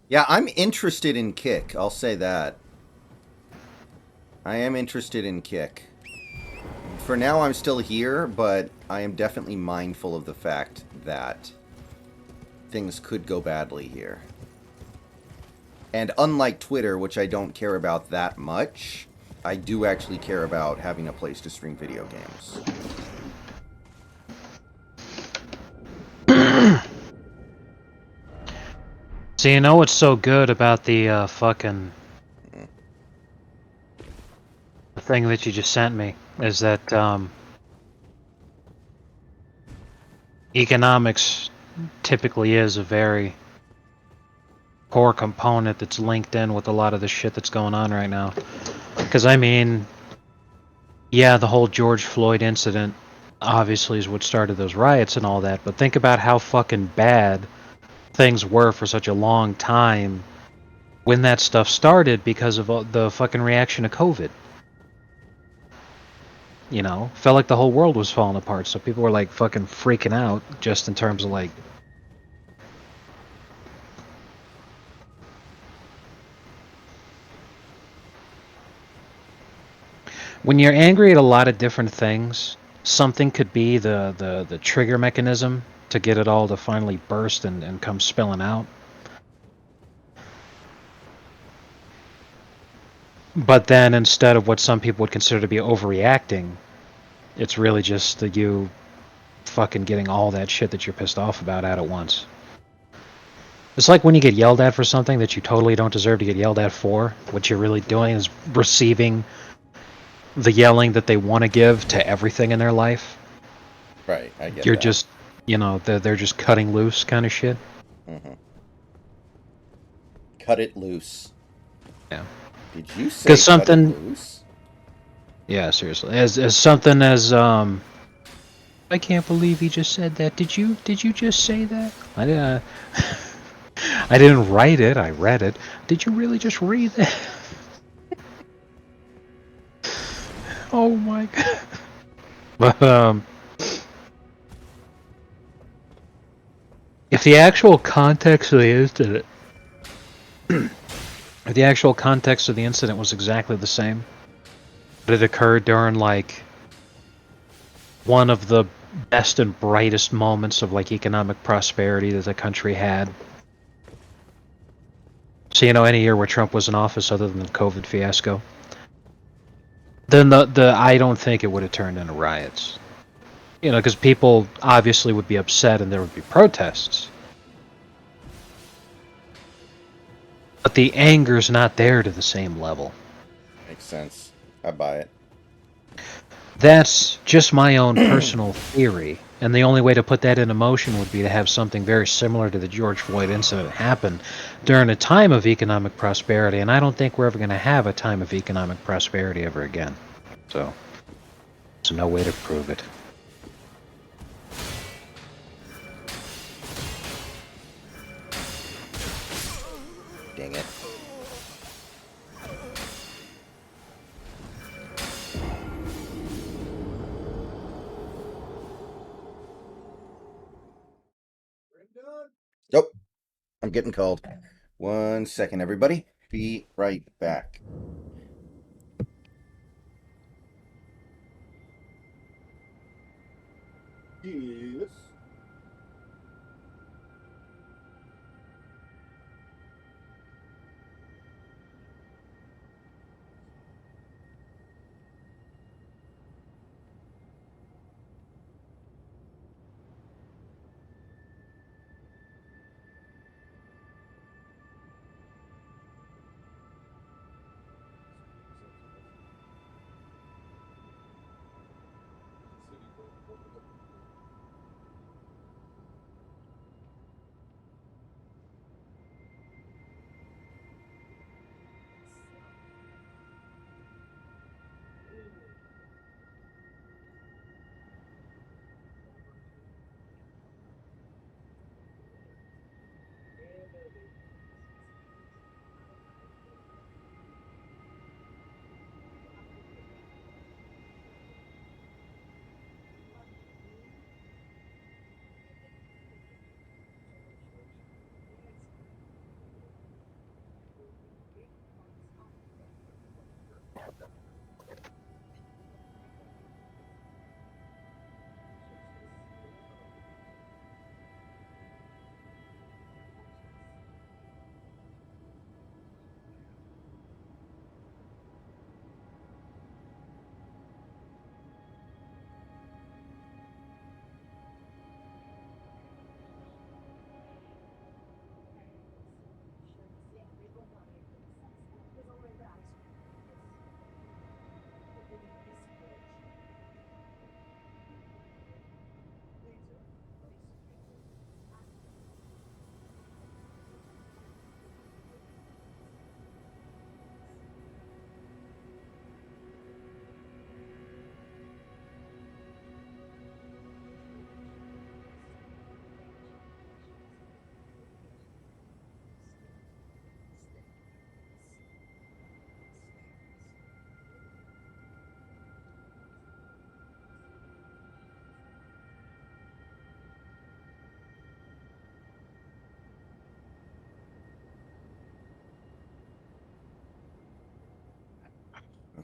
Yeah, I'm interested in Kick. I'll say that. I am interested in Kick. For now, I'm still here, but I am definitely mindful of the fact that things could go badly here. And unlike Twitter, which I don't care about that much, I do actually care about having a place to stream video games. So you know what's so good about the fucking thing that you just sent me is that economics typically is a very core component that's linked in with a lot of the shit that's going on right now. Because, I mean, yeah, the whole George Floyd incident obviously is what started those riots and all that, but think about how fucking bad things were for such a long time when that stuff started because of the fucking reaction to COVID. You know, felt like the whole world was falling apart, so people were like fucking freaking out just in terms of like. When you're angry at a lot of different things, something could be the trigger mechanism to get it all to finally burst and come spilling out. But then instead of what some people would consider to be overreacting, it's really just you fucking getting all that shit that you're pissed off about out at once. It's like when you get yelled at for something that you totally don't deserve to get yelled at for. What you're really doing is receiving the yelling that they want to give to everything in their life. Right, I get You're that. just, they're just cutting loose kind of shit. Hmm. Cut it loose. Yeah. Did you say Because cut it something, loose? yeah, seriously, as something as I can't believe he just said that. Did you just say that? I didn't write it. I read it. Did you really just read that? Oh my god. But if the actual context of the incident, if the actual context of the incident was exactly the same, but it occurred during like one of the best and brightest moments of like economic prosperity that the country had. So any year where Trump was in office, other than the COVID fiasco, then the I don't think it would have turned into riots. Because people obviously would be upset and there would be protests. But the anger's not there to the same level. Makes sense. I buy it. That's just my own personal theory. And the only way to put that into motion would be to have something very similar to the George Floyd incident happen during a time of economic prosperity. And I don't think we're ever going to have a time of economic prosperity ever again. So, there's no way to prove it. Dang it. Nope. I'm getting called. 1 second, everybody. Be right back. Yes.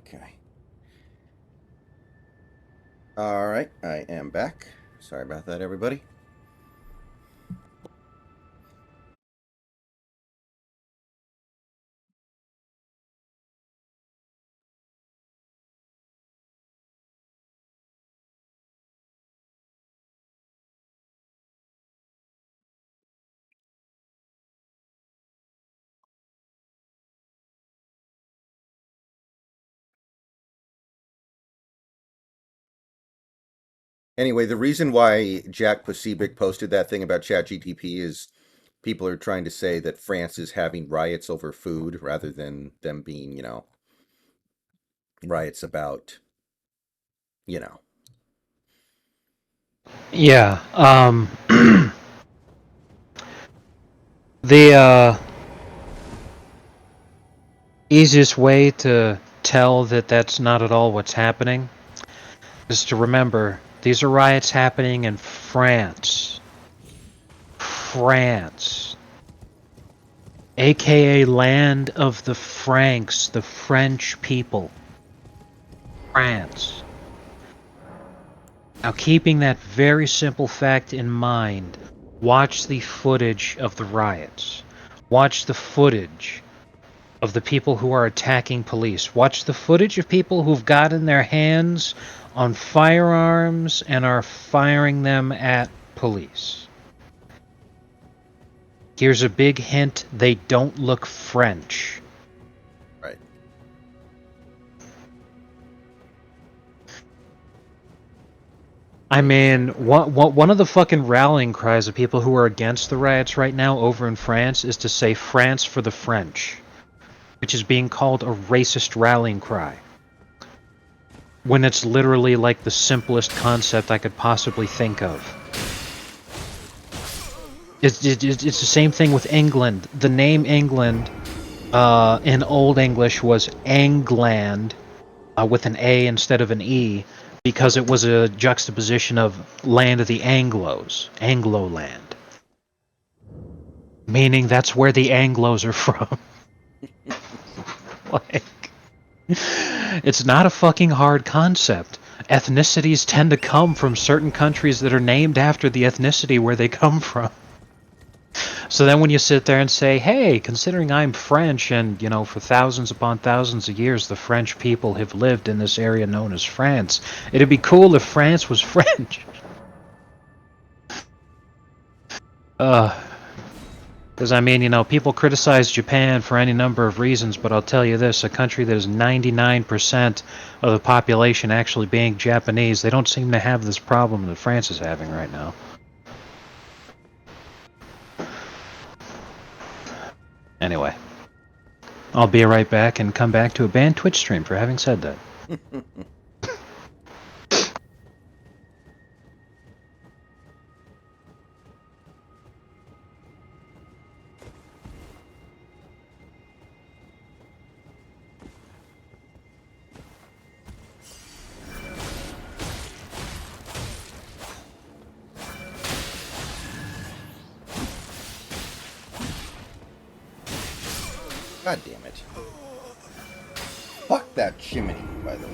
Okay. All right, I am back. Sorry about that, everybody. Anyway, the reason why Jack Pasibic posted that thing about ChatGTP is people are trying to say that France is having riots over food rather than them being, riots about, you know. Yeah. The easiest way to tell that that's not at all what's happening is to remember these are riots happening in France. France. AKA land of the Franks, the French people. France. Now, keeping that very simple fact in mind, watch the footage of the riots. Watch the footage of the people who are attacking police. Watch the footage of people who've gotten their hands on firearms and are firing them at police. Here's a big hint, they don't look French. Right. I mean, one of the fucking rallying cries of people who are against the riots right now over in France is to say France for the French, which is being called a racist rallying cry. When it's literally like the simplest concept I could possibly think of. It's the same thing with England. The name England in Old English was Angland with an A instead of an E because it was a juxtaposition of land of the Anglos, Anglo land. Meaning that's where the Anglos are from. Like, it's not a fucking hard concept. Ethnicities tend to come from certain countries that are named after the ethnicity where they come from. So then when you sit there and say, hey, considering I'm French and, for thousands upon thousands of years the French people have lived in this area known as France, it'd be cool if France was French. Because, people criticize Japan for any number of reasons, but I'll tell you this, a country that is 99% of the population actually being Japanese, they don't seem to have this problem that France is having right now. Anyway, I'll be right back and come back to a banned Twitch stream for having said that. God damn it. Fuck that chimney, by the way.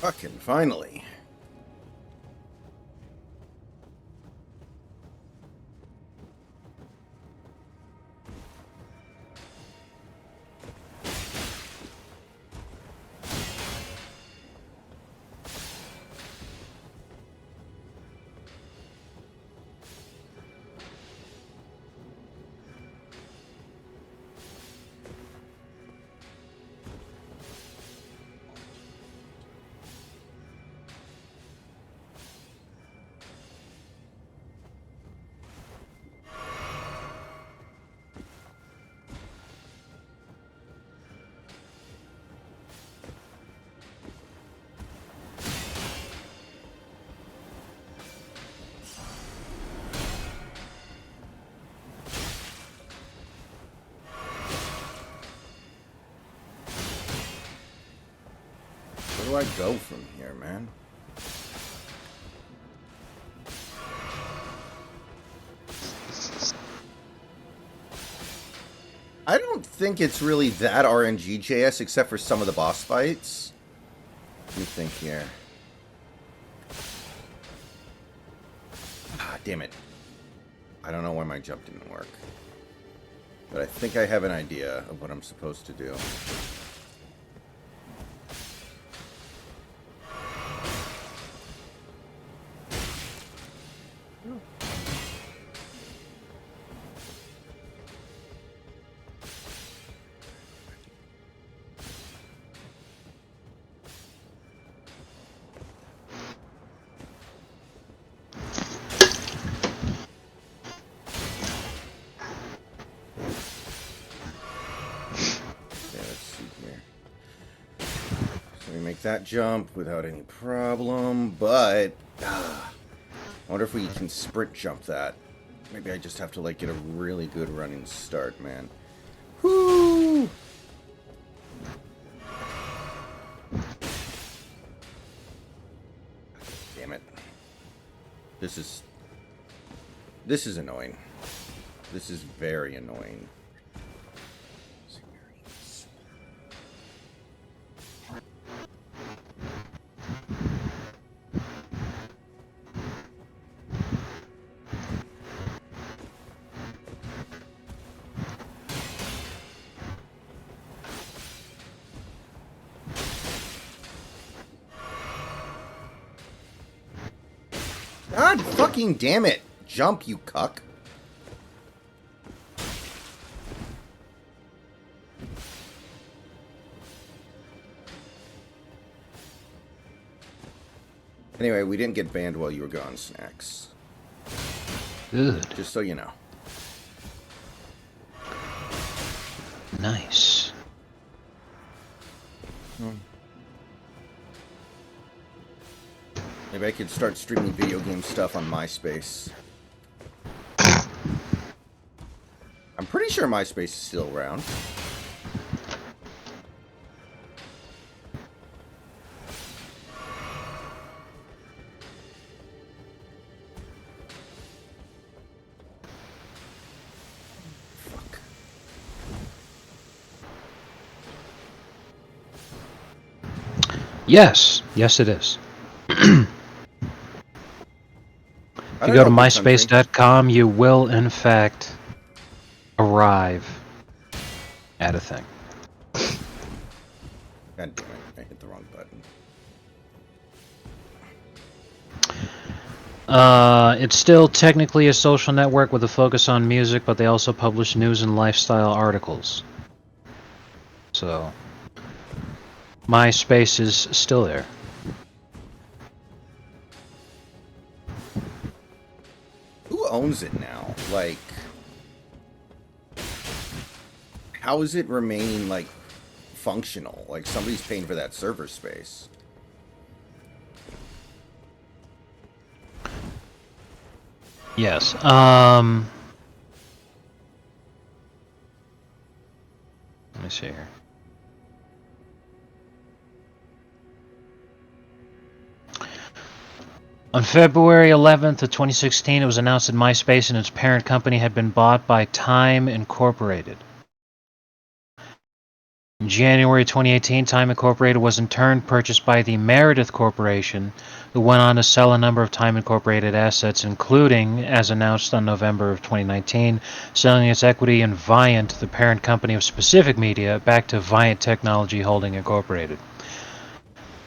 Fucking finally. Where do I go from here, man? I don't think it's really that RNG JS except for some of the boss fights. Let me think here. Ah, damn it. I don't know why my jump didn't work. But I think I have an idea of what I'm supposed to do. That jump without any problem, but I wonder if we can sprint jump that. Maybe I just have to like get a really good running start, man. Whoo! Damn it. This is annoying. This is very annoying. God fucking damn it! Jump, you cuck. Anyway, we didn't get banned while you were gone, Snacks. Good. Just so you know. Nice. Maybe I could start streaming video game stuff on MySpace. I'm pretty sure MySpace is still around. Fuck. Yes. Yes, it is. If you go to myspace.com, you will, in fact, arrive at a thing. God damn it, I hit the wrong button. It's still technically a social network with a focus on music, but they also publish news and lifestyle articles. So, MySpace is still there. Who owns it now? Like, how is it remaining, like, functional? Like, somebody's paying for that server space. Yes. Let me see here. On February 11th of 2016, it was announced that MySpace and its parent company had been bought by Time Incorporated. In January 2018, Time Incorporated was in turn purchased by the Meredith Corporation, who went on to sell a number of Time Incorporated assets, including, as announced on November of 2019, selling its equity in Viant, the parent company of Specific Media, back to Viant Technology Holding Incorporated.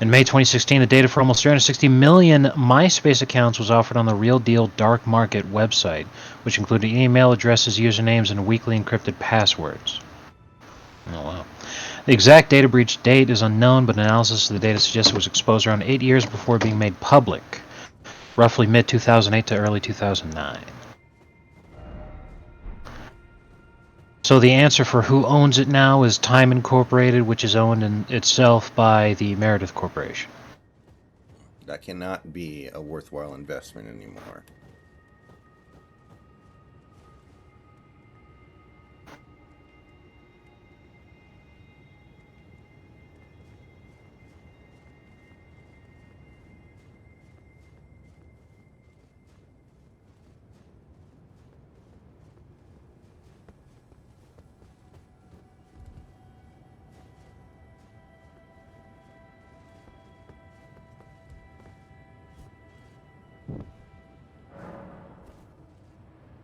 In May 2016, the data for almost 360 million MySpace accounts was offered on the Real Deal Dark Market website, which included email addresses, usernames, and weakly encrypted passwords. Oh, wow. The exact data breach date is unknown, but analysis of the data suggests it was exposed around 8 years before being made public, roughly mid-2008 to early 2009. So the answer for who owns it now is Time Incorporated, which is owned in itself by the Meredith Corporation. That cannot be a worthwhile investment anymore.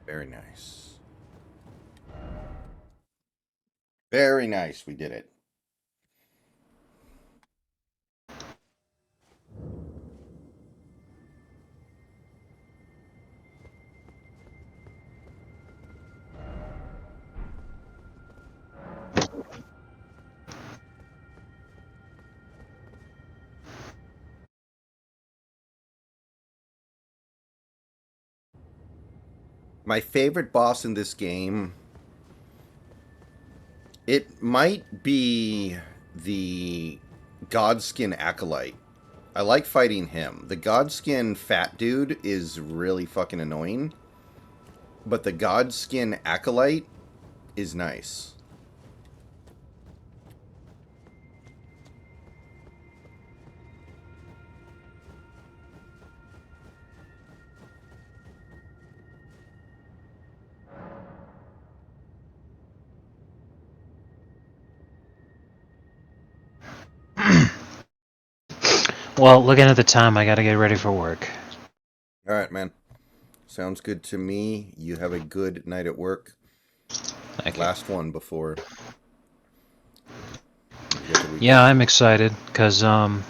Very nice. Very nice. We did it. My favorite boss in this game, it might be the Godskin Acolyte. I like fighting him. The Godskin fat dude is really fucking annoying, but the Godskin Acolyte is nice. Well, looking at the time, I gotta get ready for work. All right, man. Sounds good to me. You have a good night at work. Thank you. Last one before we get the weekend. Yeah, I'm excited, because, I'll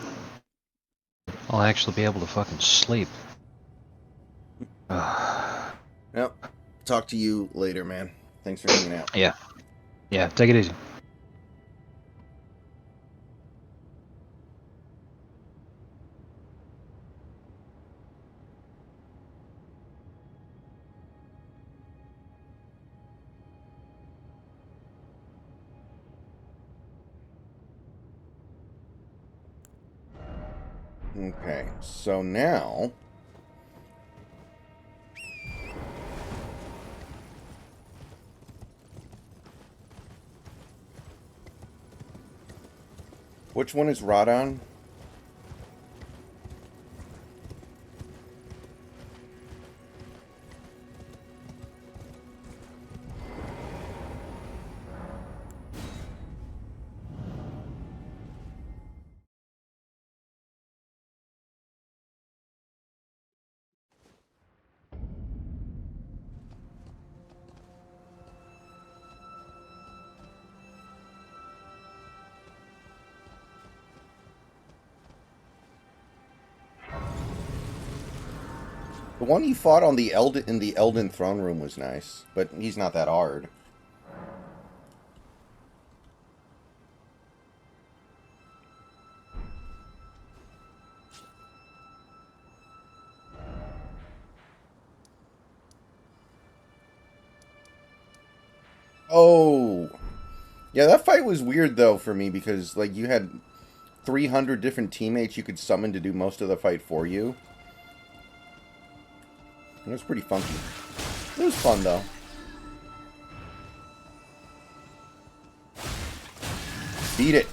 actually be able to fucking sleep. Yep. Talk to you later, man. Thanks for hanging out. Yeah. Yeah, take it easy. Okay, so now which one is Rodon? The one you fought on the Elden in the Elden throne room was nice, but he's not that hard. Oh, yeah, that fight was weird though for me because like you had 300 different teammates you could summon to do most of the fight for you. It was pretty funky. It was fun though. Beat it.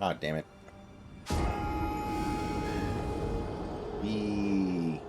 Ah, damn it. E.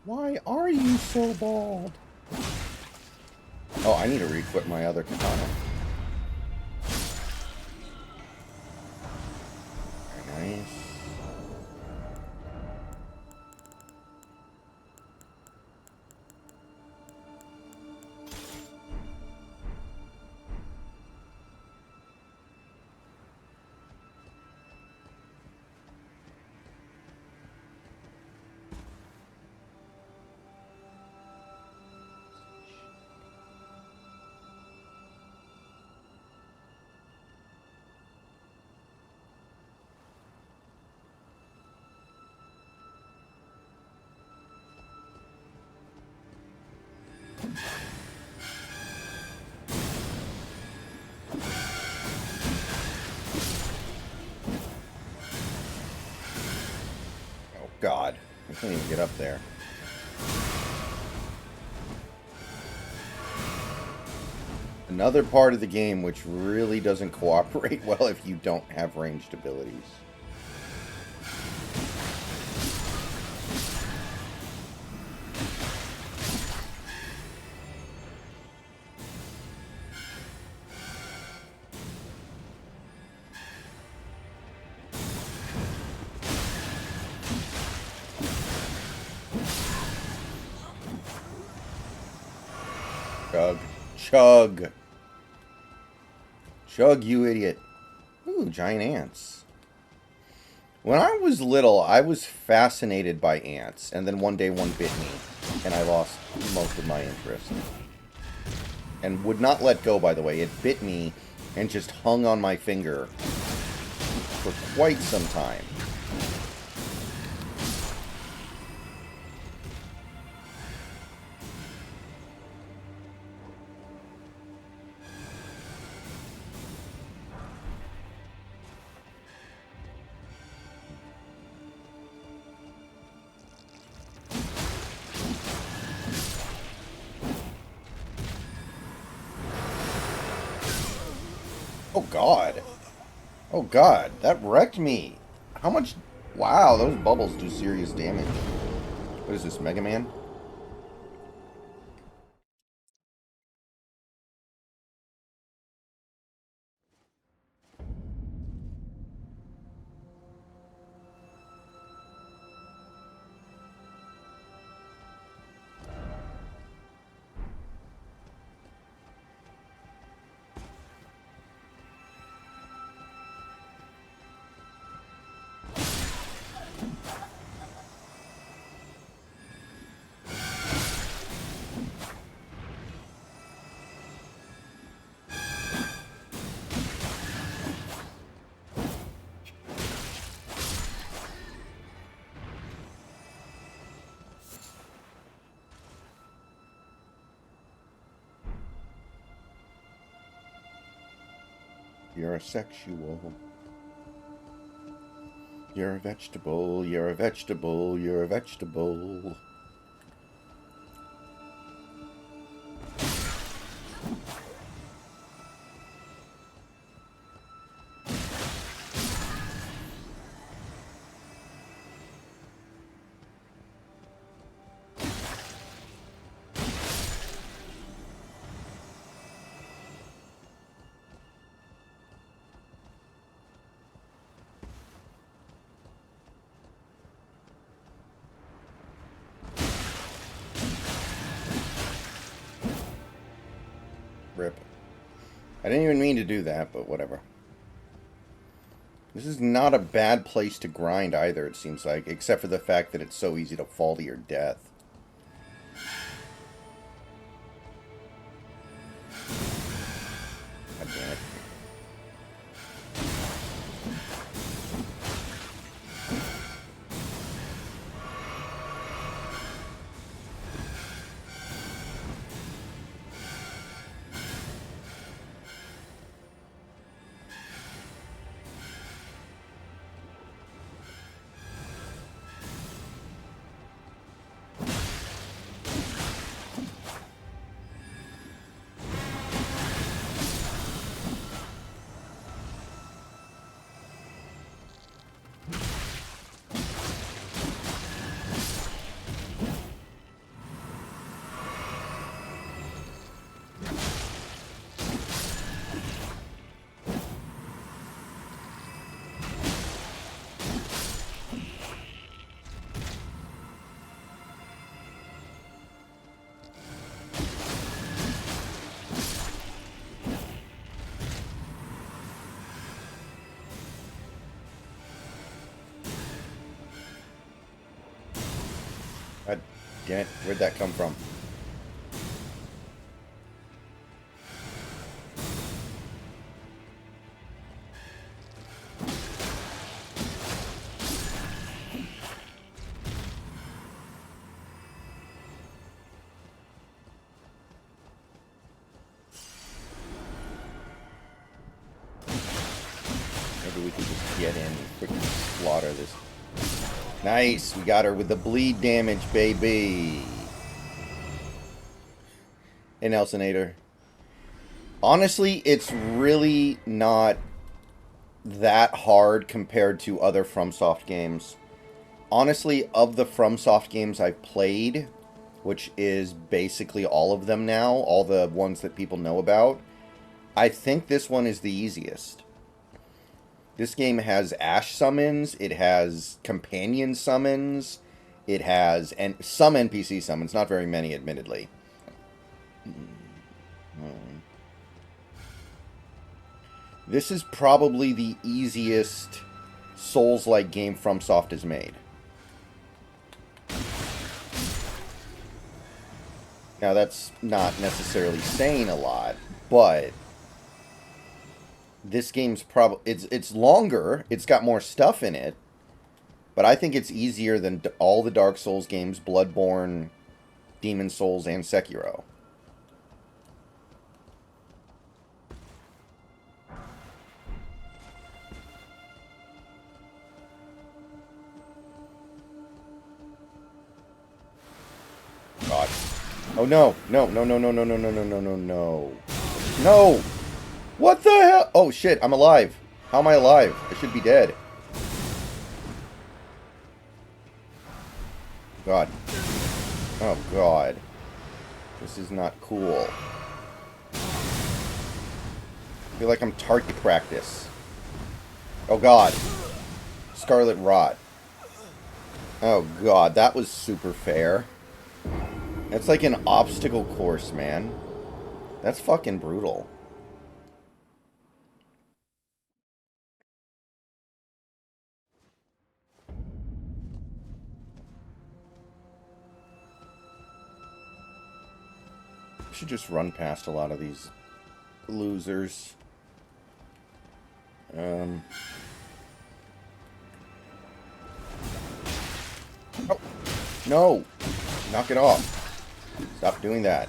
Why are you so bald? Oh, I need to re-equip my other katana. Very nice. Oh, God. I can't even get up there. Another part of the game which really doesn't cooperate well if you don't have ranged abilities. Chug. Chug. Chug, you idiot. Ooh, giant ants. When I was little, I was fascinated by ants, and then one day one bit me, and I lost most of my interest. And would not let go, by the way. It bit me and just hung on my finger for quite some time. Oh, God. Oh, God. That wrecked me. How much... Wow, those bubbles do serious damage. What is this, Mega Man? You're a sexual. You're a vegetable. You're a vegetable. You're a vegetable. Rip. I didn't even mean to do that, but whatever. This is not a bad place to grind either, it seems like, except for the fact that it's so easy to fall to your death. God damn it. God damn it. Where'd that come from? Maybe we can just get in and freaking slaughter this. Nice! We got her with the bleed damage, baby! Hey, Nelsonator. Honestly, it's really not that hard compared to other FromSoft games. Honestly, of the FromSoft games I've played, which is basically all of them now, all the ones that people know about, I think this one is the easiest. This game has Ash summons, it has companion summons, it has some NPC summons, not very many, admittedly. This is probably the easiest Souls-like game FromSoft has made. Now, that's not necessarily saying a lot, but this game's probably it's longer, it's got more stuff in it, but I think it's easier than all the Dark Souls games, Bloodborne, Demon Souls, and Sekiro. God. Oh no. No, no, no, no, no, no, no, no, no, no, no. No! What the hell? Oh shit, I'm alive. How am I alive? I should be dead. God. Oh god. This is not cool. I feel like I'm target practice. Oh god. Scarlet Rot. Oh god, that was super fair. That's like an obstacle course, man. That's fucking brutal. Should just run past a lot of these losers. Oh, no! Knock it off. Stop doing that.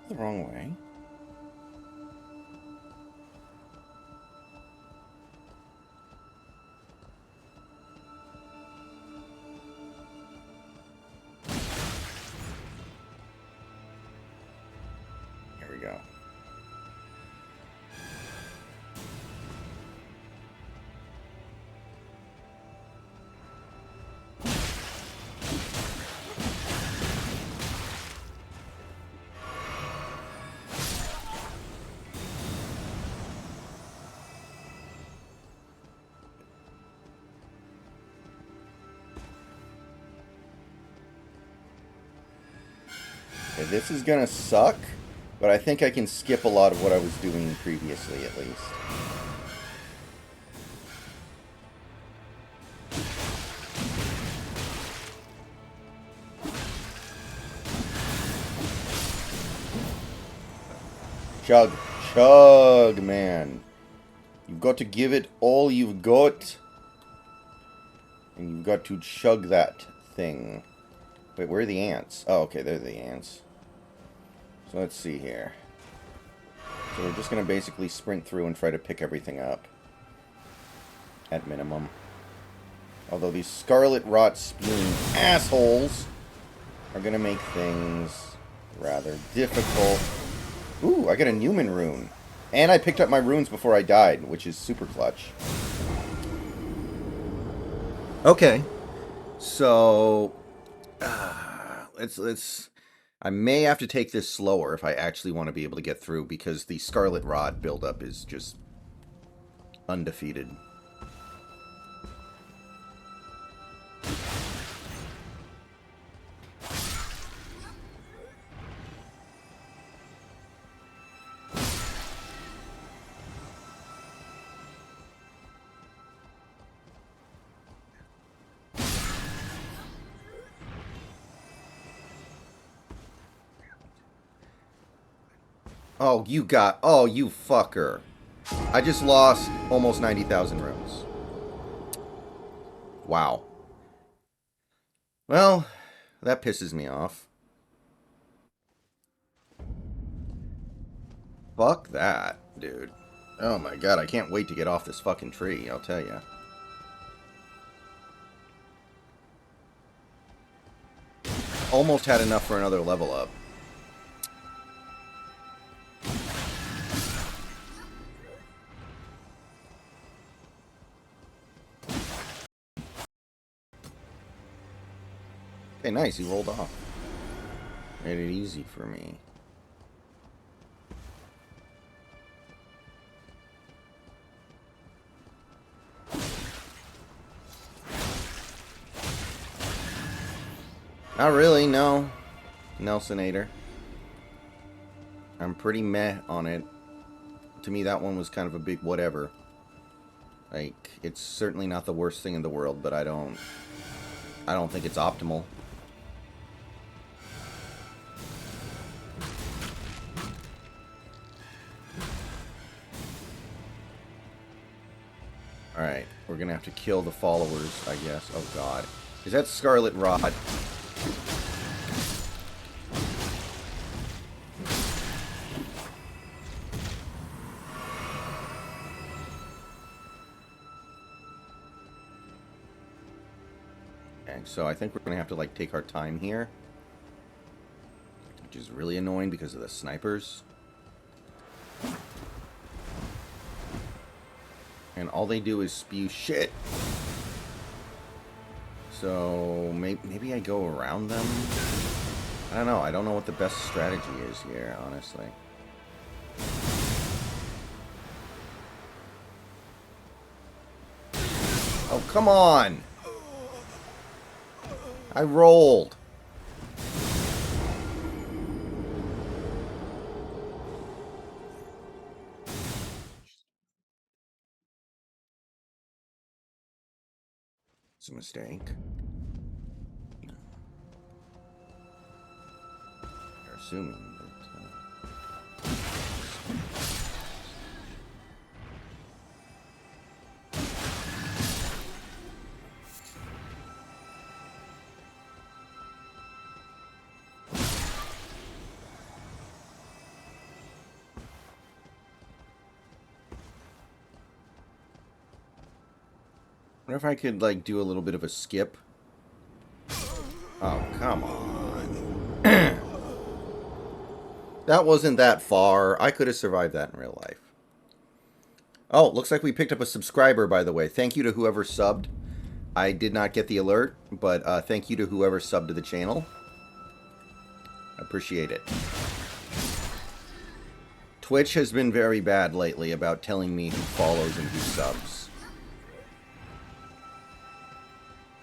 The wrong way. Here we go. Okay, this is gonna suck, but I think I can skip a lot of what I was doing previously, at least. Chug. Chug, man. You've got to give it all you've got. And you've got to chug that thing. Wait, where are the ants? Oh, okay, they're the ants. So let's see here. So we're just going to basically sprint through and try to pick everything up. At minimum. Although these scarlet rot spewing assholes are going to make things rather difficult. Ooh, I got a Newman rune. And I picked up my runes before I died, which is super clutch. Okay. So let's I may have to take this slower if I actually want to be able to get through, because the scarlet rot buildup is just undefeated. Oh, you fucker. I just lost almost 90,000 runes. Wow. Well, that pisses me off. Fuck that, dude. Oh my god, I can't wait to get off this fucking tree, I'll tell ya. Almost had enough for another level up. Okay, nice, he rolled off. Made it easy for me. Not really, no. Nelsonator. I'm pretty meh on it. To me, that one was kind of a big whatever. Like, it's certainly not the worst thing in the world, but I don't think it's optimal. Alright, we're gonna have to kill the followers, I guess. Oh god. Is that Scarlet Rod? Okay, so I think we're gonna have to, like, take our time here. Which is really annoying because of the snipers. And all they do is spew shit. So maybe I go around them? I don't know. I don't know what the best strategy is here, honestly. Oh, come on! I rolled. It's a mistake. You're assuming that... I wonder if I could, like, do a little bit of a skip. Oh, come on. That wasn't that far. I could have survived that in real life. Oh, looks like we picked up a subscriber, by the way. Thank you to whoever subbed. I did not get the alert, but thank you to whoever subbed to the channel. Appreciate it. Twitch has been very bad lately about telling me who follows and who subs.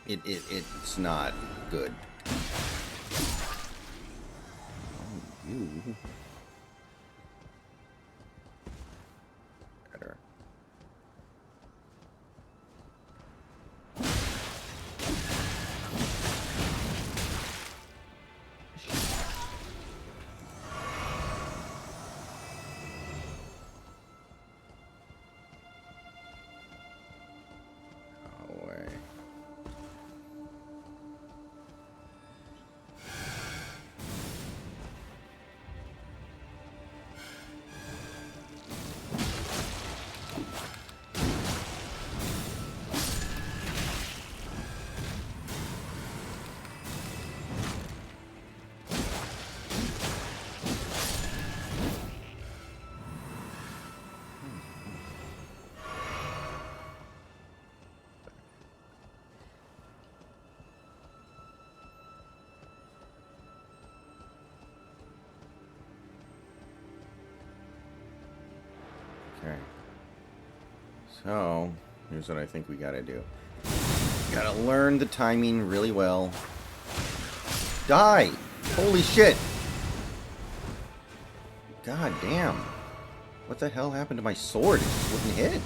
It's not good. Oh you. Better. Oh, way. Okay. So, here's what I think we gotta do. Gotta learn the timing really well. Die! Holy shit! God damn. What the hell happened to my sword? It just wouldn't hit.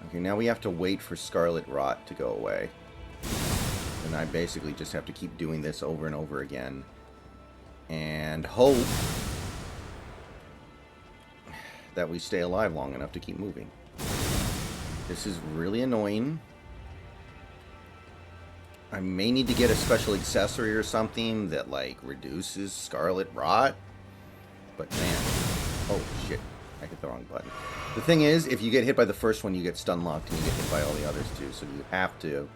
Okay, now we have to wait for Scarlet Rot to go away. And I basically just have to keep doing this over and over again. And hope that we stay alive long enough to keep moving. This is really annoying. I may need to get a special accessory or something that, like, reduces Scarlet Rot. But, man. Oh, shit. I hit the wrong button. The thing is, if you get hit by the first one, you get stun locked, and you get hit by all the others, too. So you have to...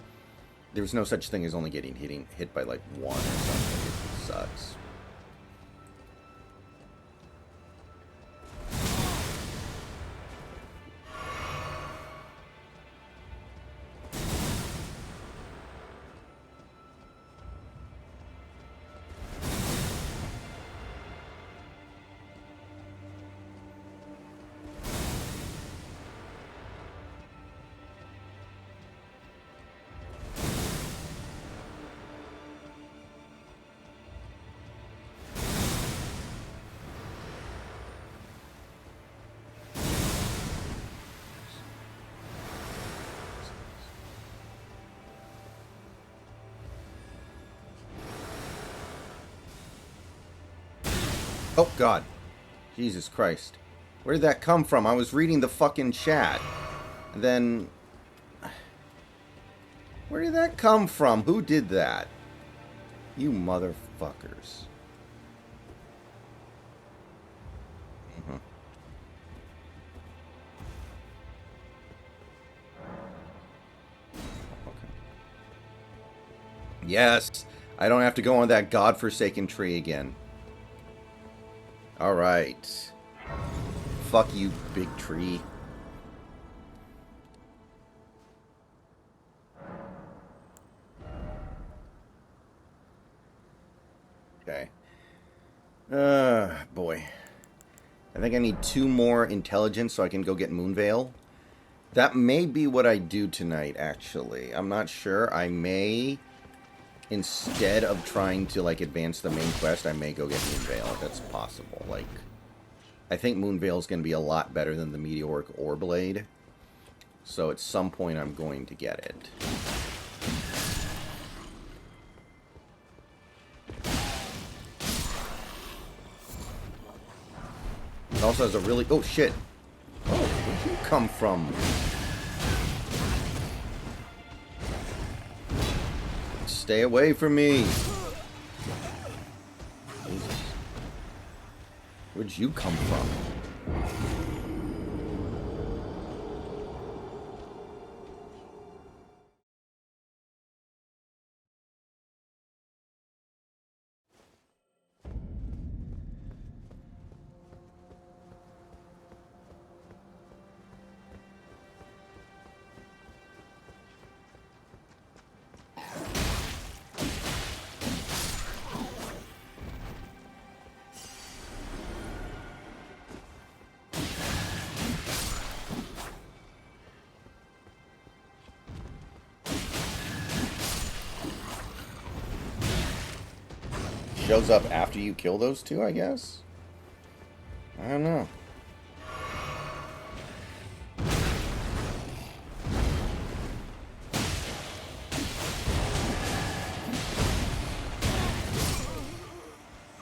There's no such thing as only getting hit by, like, one or something. It sucks. Oh, God. Jesus Christ. Where did that come from? I was reading the fucking chat. And then... Where did that come from? Who did that? You motherfuckers. Okay. Yes! I don't have to go on that godforsaken tree again. Alright. Fuck you, big tree. Okay. Boy. I think I need 2 more intelligence so I can go get Moonveil. That may be what I do tonight, actually. I'm not sure. I may, instead of trying to, like, advance the main quest, I may go get Moonveil, if that's possible. Like, I think Moonveil is going to be a lot better than the Meteoric Ore Blade. So at some point I'm going to get it. It also has a really... Oh, shit. Oh, where'd you come from? Stay away from me. Jesus. Where'd you come from? shows up after you kill those two, I guess? I don't know.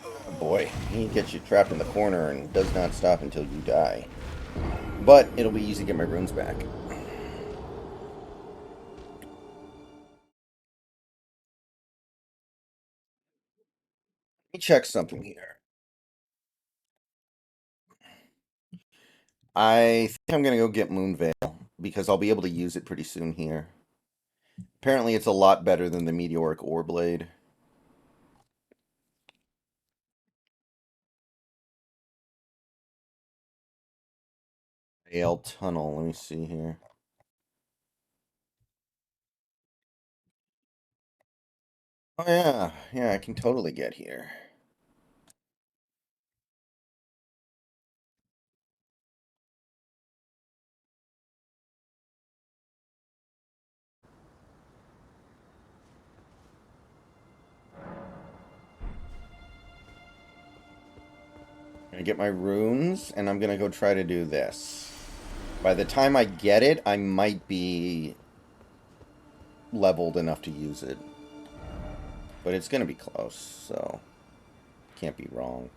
Oh boy, he gets you trapped in the corner and does not stop until you die. But it'll be easy to get my runes back. Let me check something here. I think I'm gonna go get Moonveil because I'll be able to use it pretty soon here. Apparently, it's a lot better than the Meteoric Ore Blade. Ale Tunnel. Let me see here. Oh yeah, yeah, I can totally get here. I'm gonna get my runes, and I'm gonna go try to do this. By the time I get it, I might be leveled enough to use it. But it's gonna be close, so can't be wrong.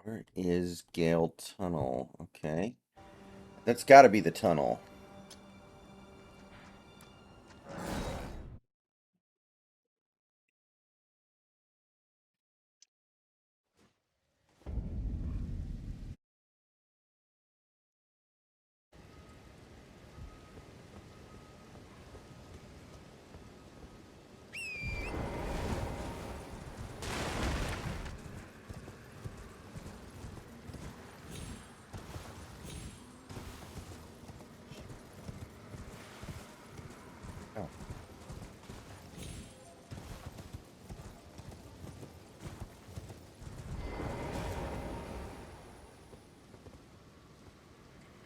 Where is Gale Tunnel? Okay. That's gotta be the tunnel. Oh.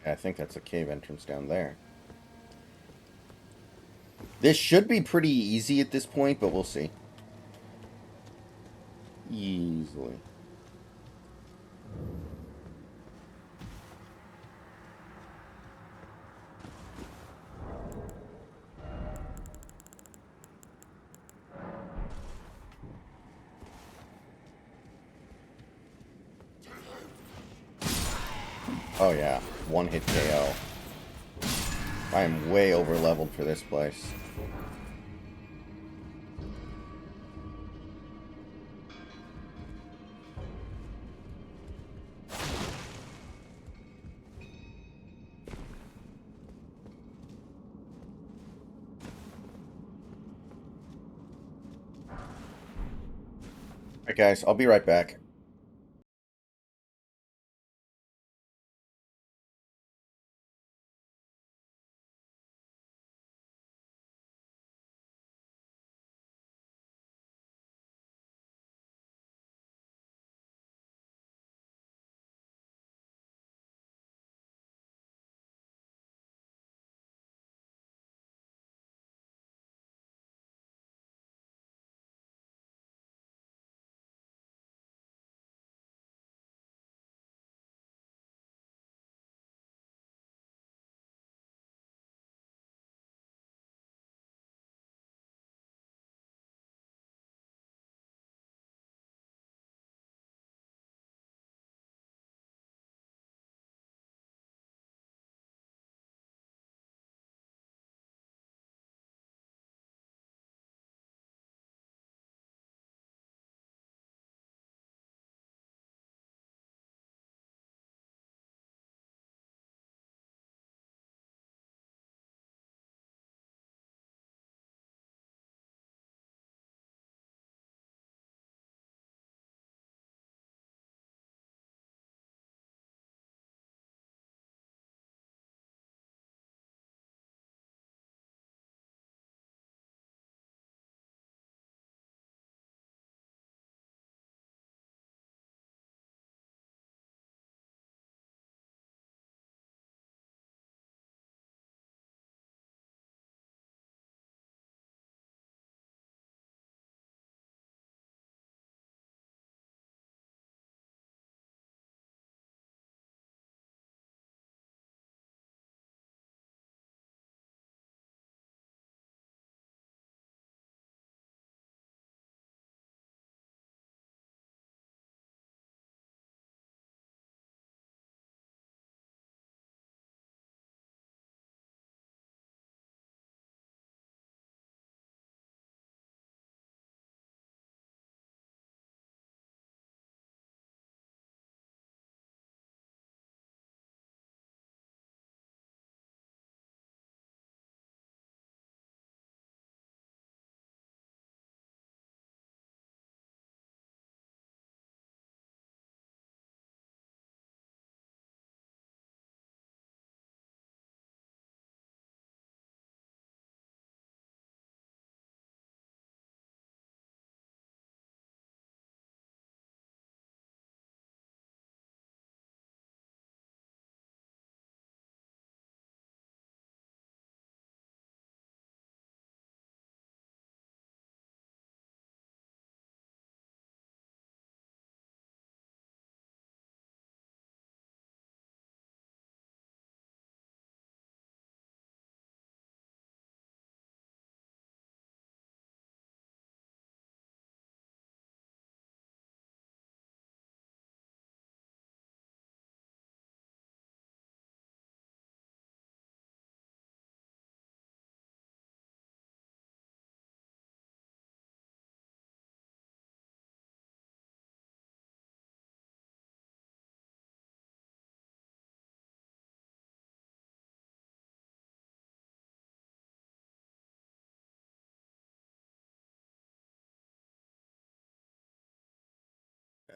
I think that's a cave entrance down there. This should be pretty easy at this point, but we'll see. Easily. Oh yeah, one hit KO. I am way over leveled for this place. Alright guys, I'll be right back.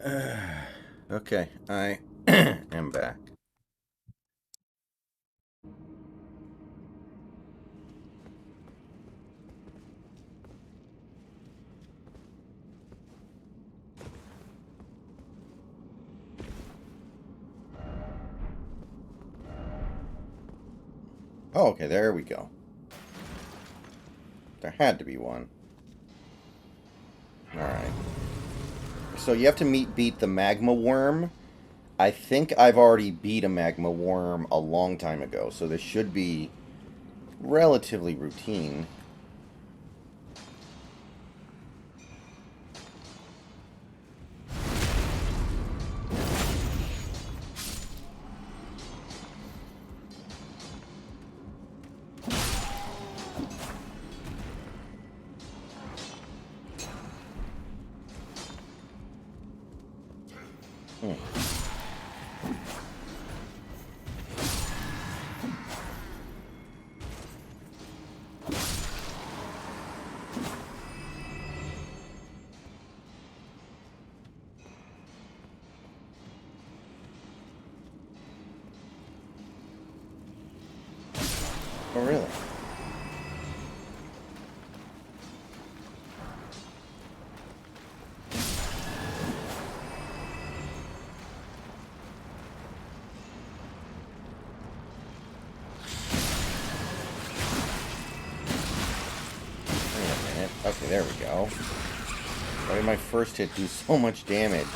Okay, I am back. Oh, okay, there we go. There had to be one. Alright. So you have to beat the magma worm. I think I've already beat a magma worm a long time ago, so this should be relatively routine. Hmm. Oh, really? Wait a minute. Okay, there we go. Why did my first hit do so much damage?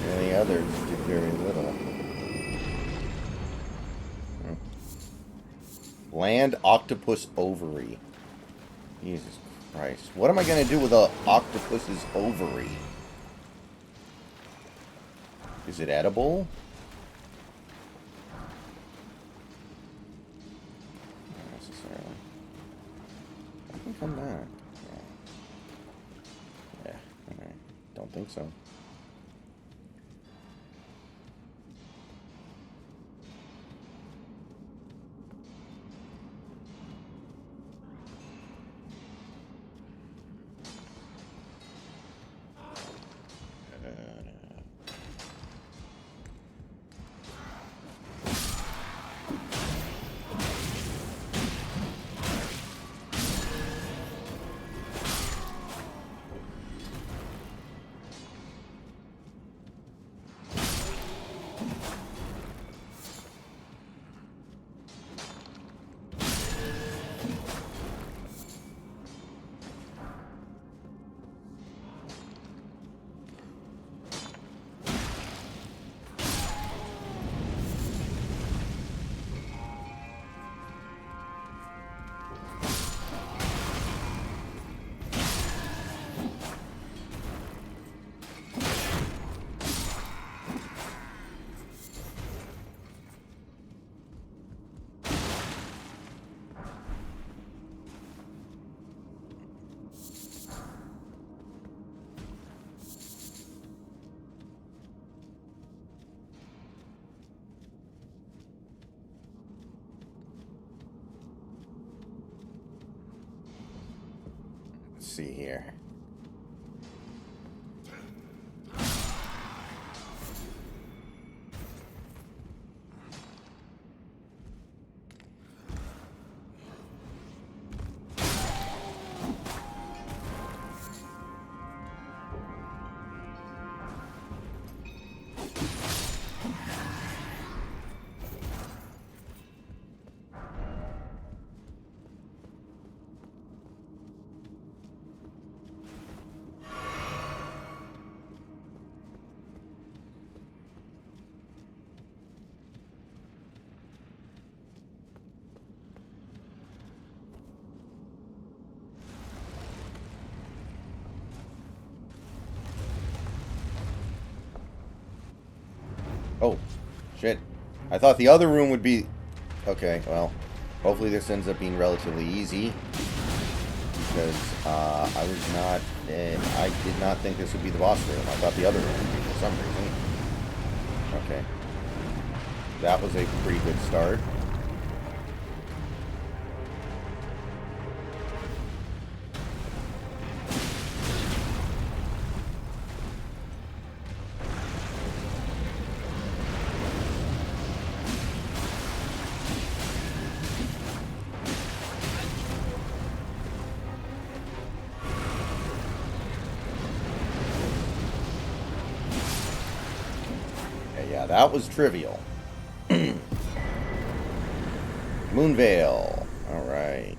And the others did very little. Hmm. Land octopus ovary. Jesus Christ. What am I going to do with a octopus's ovary? Is it edible? Not necessarily. I think I'm not. Yeah. Alright. Don't think so. Let's see here. Oh, shit. I thought the other room would be... Okay, well, hopefully this ends up being relatively easy. Because I was not... I did not think this would be the boss room. I thought the other room would be for some reason. Okay. That was a pretty good start. Yeah, that was trivial. Moonvale. Alright.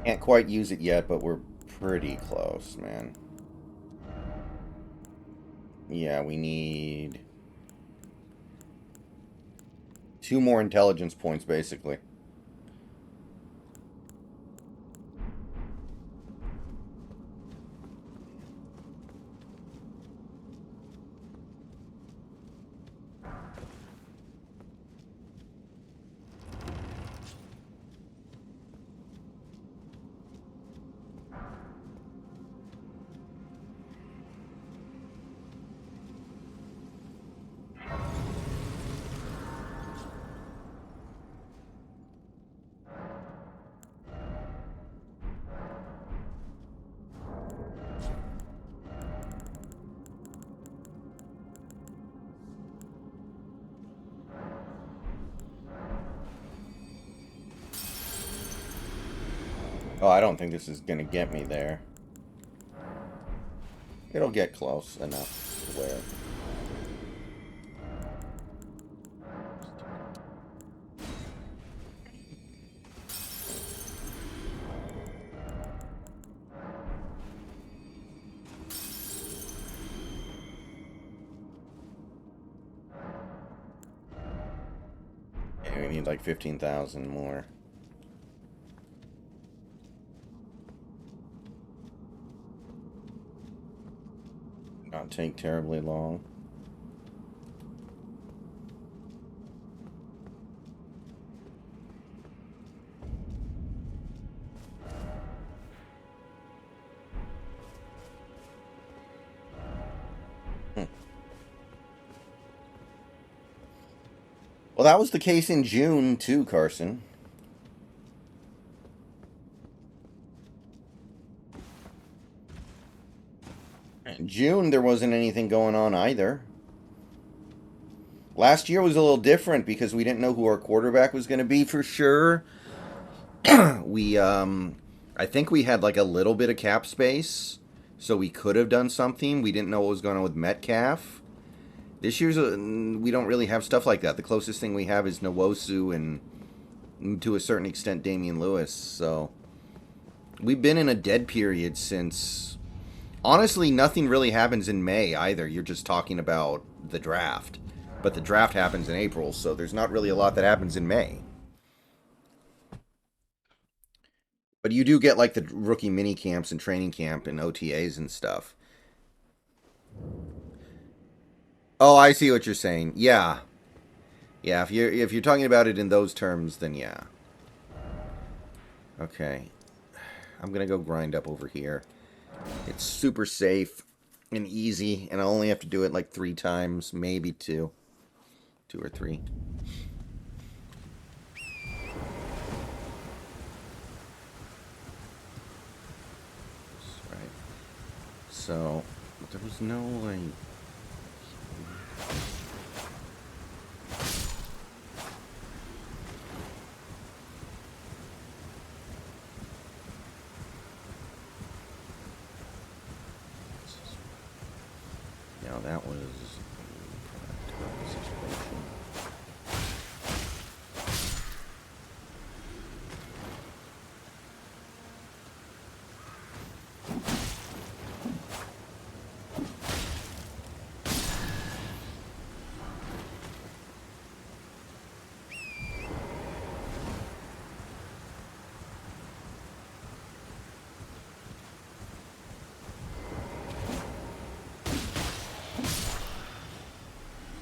Can't quite use it yet, but we're pretty close, man. Yeah, we need 2 more intelligence points, basically. Oh, I don't think this is gonna get me there. It'll get close enough to where... Yeah, we need like 15,000 more. Not take terribly long. Well, that was the case in June, too, Carson. In June, there wasn't anything going on either. Last year was a little different because we didn't know who our quarterback was going to be for sure. I think we had like a little bit of cap space, so we could have done something. We didn't know what was going on with Metcalf. This year's we don't really have stuff like that. The closest thing we have is Nwosu and to a certain extent Damian Lewis. So we've been in a dead period since. Honestly, nothing really happens in May either. You're just talking about the draft, but the draft happens in April, so there's not really a lot that happens in May. But you do get like the rookie mini camps and training camp and OTAs and stuff. Oh, I see what you're saying. Yeah. Yeah, if you're talking about it in those terms, then yeah. Okay. I'm going to go grind up over here. It's super safe and easy, and I only have to do it like 3 times, maybe 2. 2 or 3. Right. So, there was no like... Yeah, that was...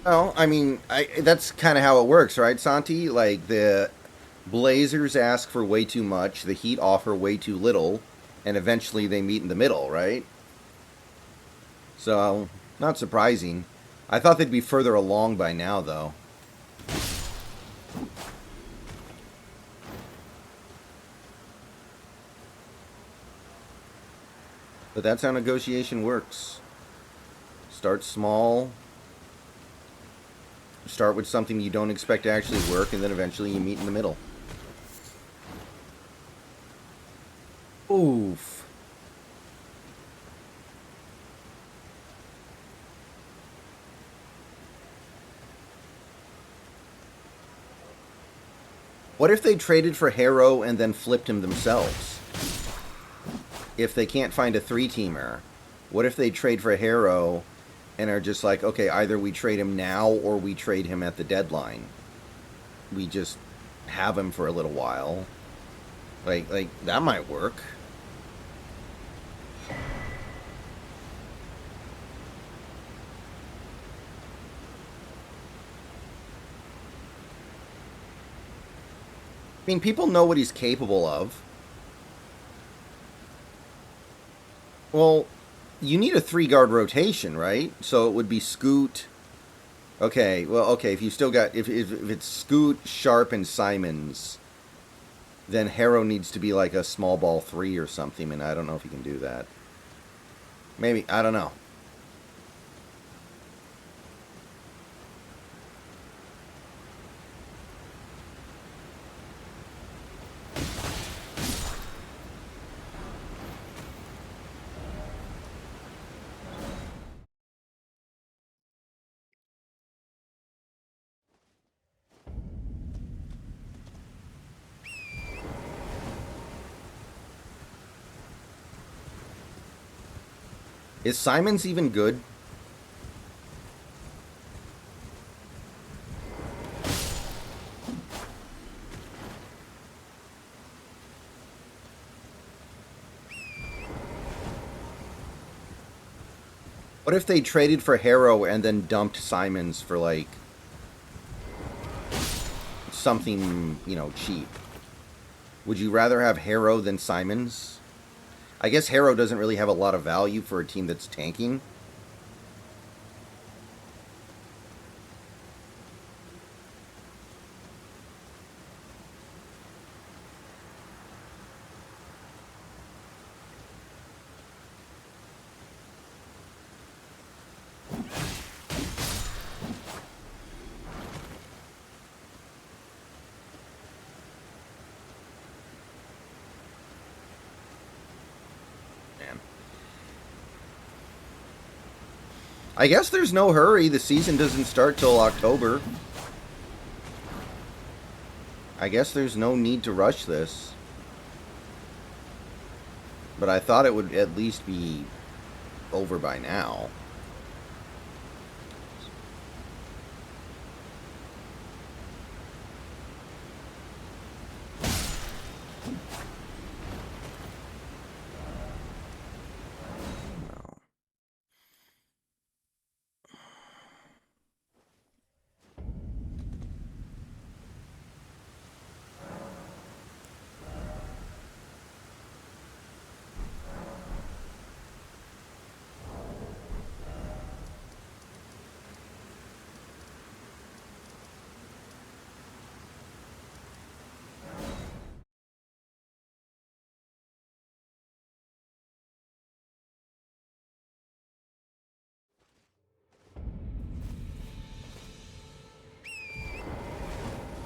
Oh, I mean, that's kind of how it works, right, Santi? Like, the Blazers ask for way too much, the Heat offer way too little, and eventually they meet in the middle, right? So, not surprising. I thought they'd be further along by now, though. But that's how negotiation works. Start small. Start with something you don't expect to actually work, and then eventually you meet in the middle. Oof. What if they traded for Harrow and then flipped him themselves? If they can't find a 3-teamer, what if they trade for Harrow and are just like, okay, either we trade him now or we trade him at the deadline. We just have him for a little while. Like that might work. I mean, people know what he's capable of. Well, you need a 3-guard rotation, right? So it would be Scoot. Okay, well, okay, if you still got... If it's Scoot, Sharp, and Simons, then Harrow needs to be like a small ball 3 or something, and I don't know if he can do that. Maybe, I don't know. Is Simons even good? What if they traded for Harrow and then dumped Simons for, like, something, you know, cheap? Would you rather have Harrow than Simons? I guess Harrow doesn't really have a lot of value for a team that's tanking. I guess there's no hurry. The season doesn't start till October. I guess there's no need to rush this. But I thought it would at least be over by now.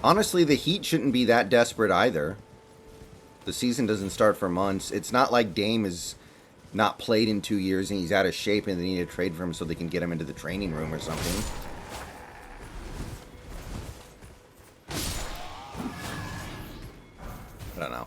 Honestly, the Heat shouldn't be that desperate either. The season doesn't start for months. It's not like Dame is not played in 2 years and he's out of shape and they need to trade for him so they can get him into the training room or something. I don't know.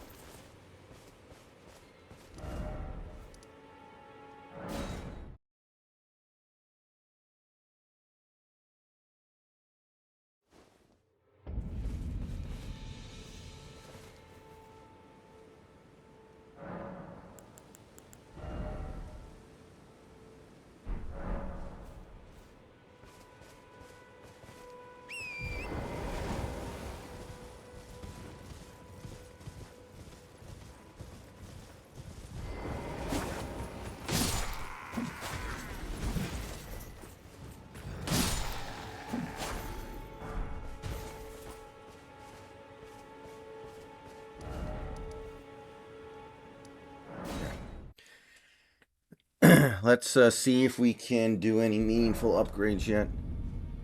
Let's see if we can do any meaningful upgrades yet.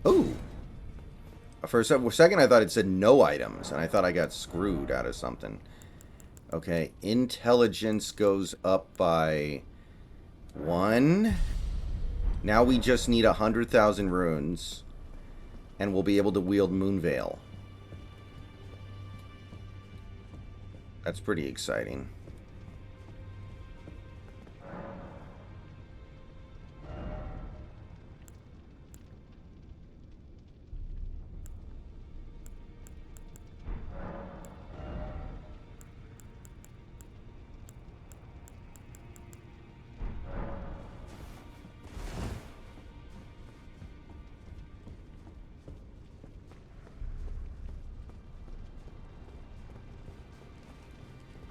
Ooh. For a second, I thought it said no items, and I thought I got screwed out of something. Okay, intelligence goes up by 1. Now we just need 100,000 runes, and we'll be able to wield Moonveil. That's pretty exciting.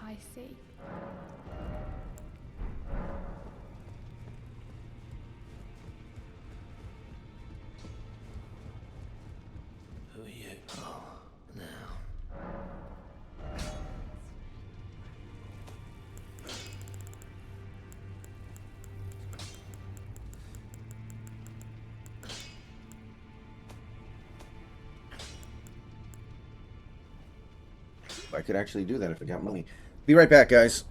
I see. Who are you? Oh, now. I could actually do that if I got money. Be right back, guys.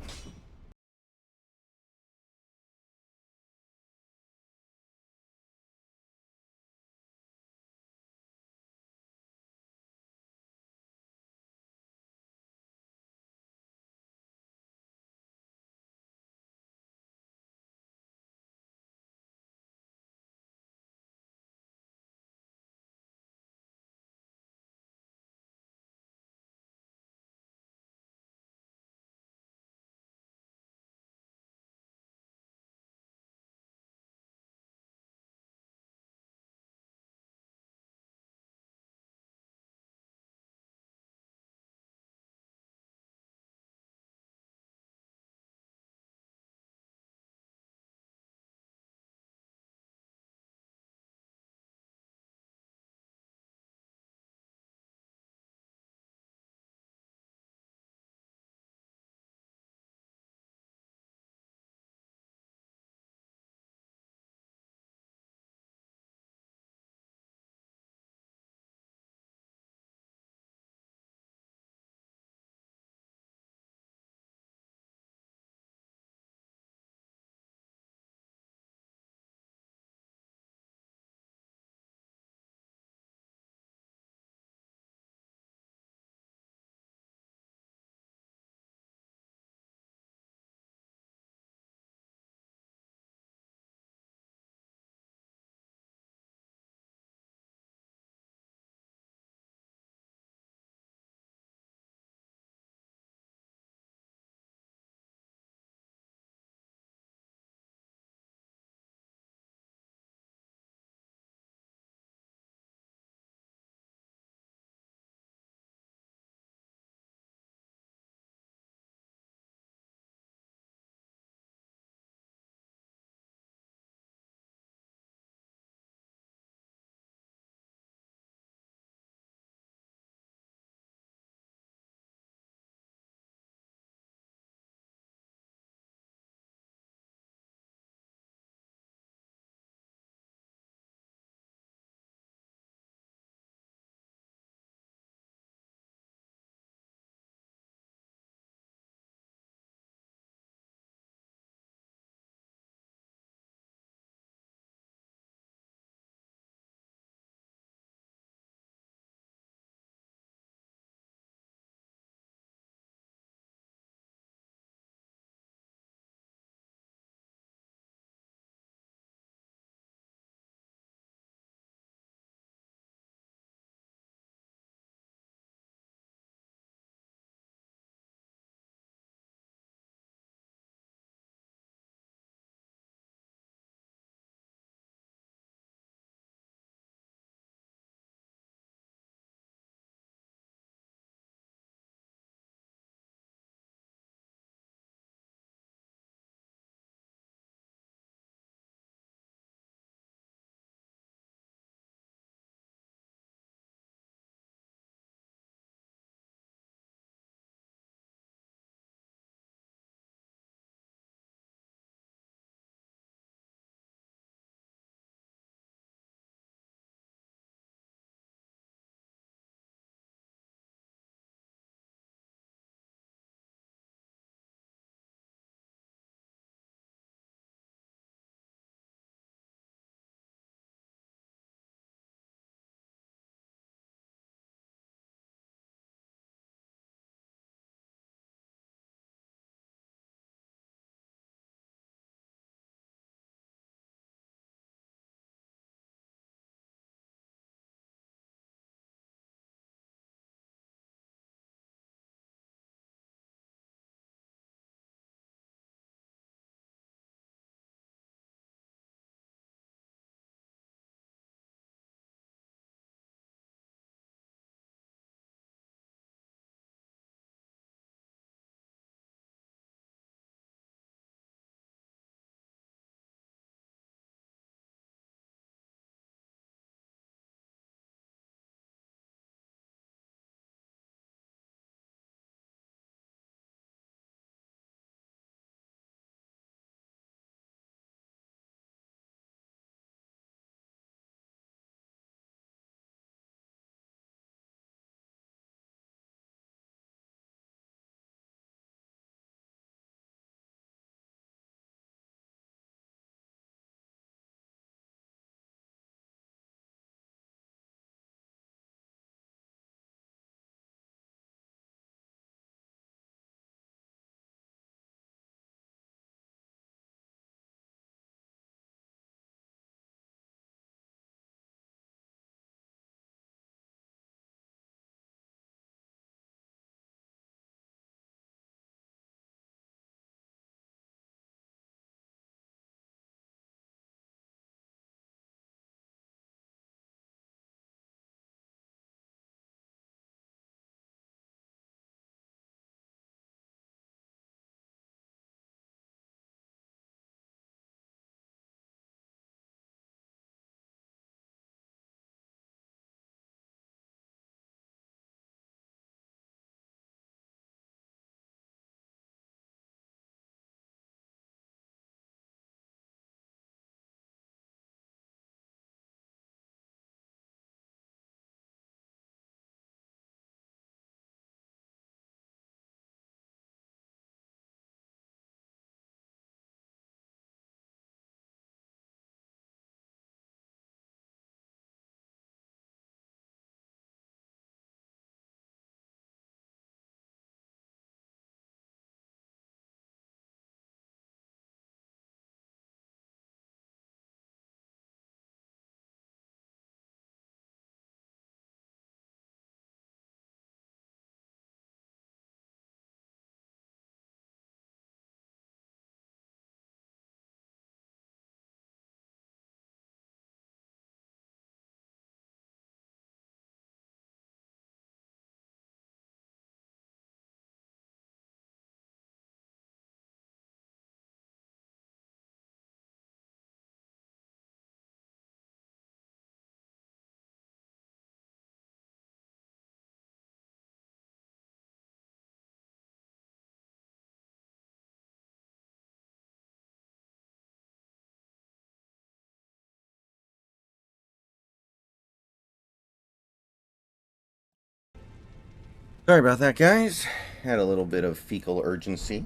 Sorry about that, guys. Had a little bit of fecal urgency.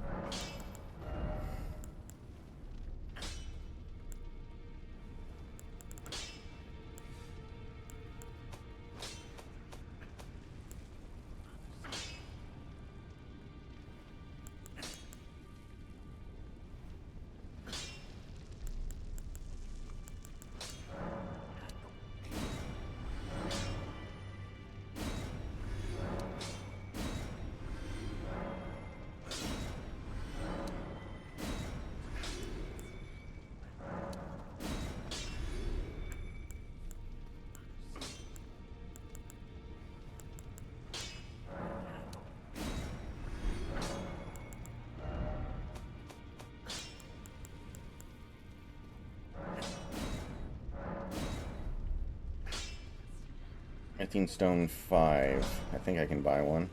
I think stone 5. I think I can buy one.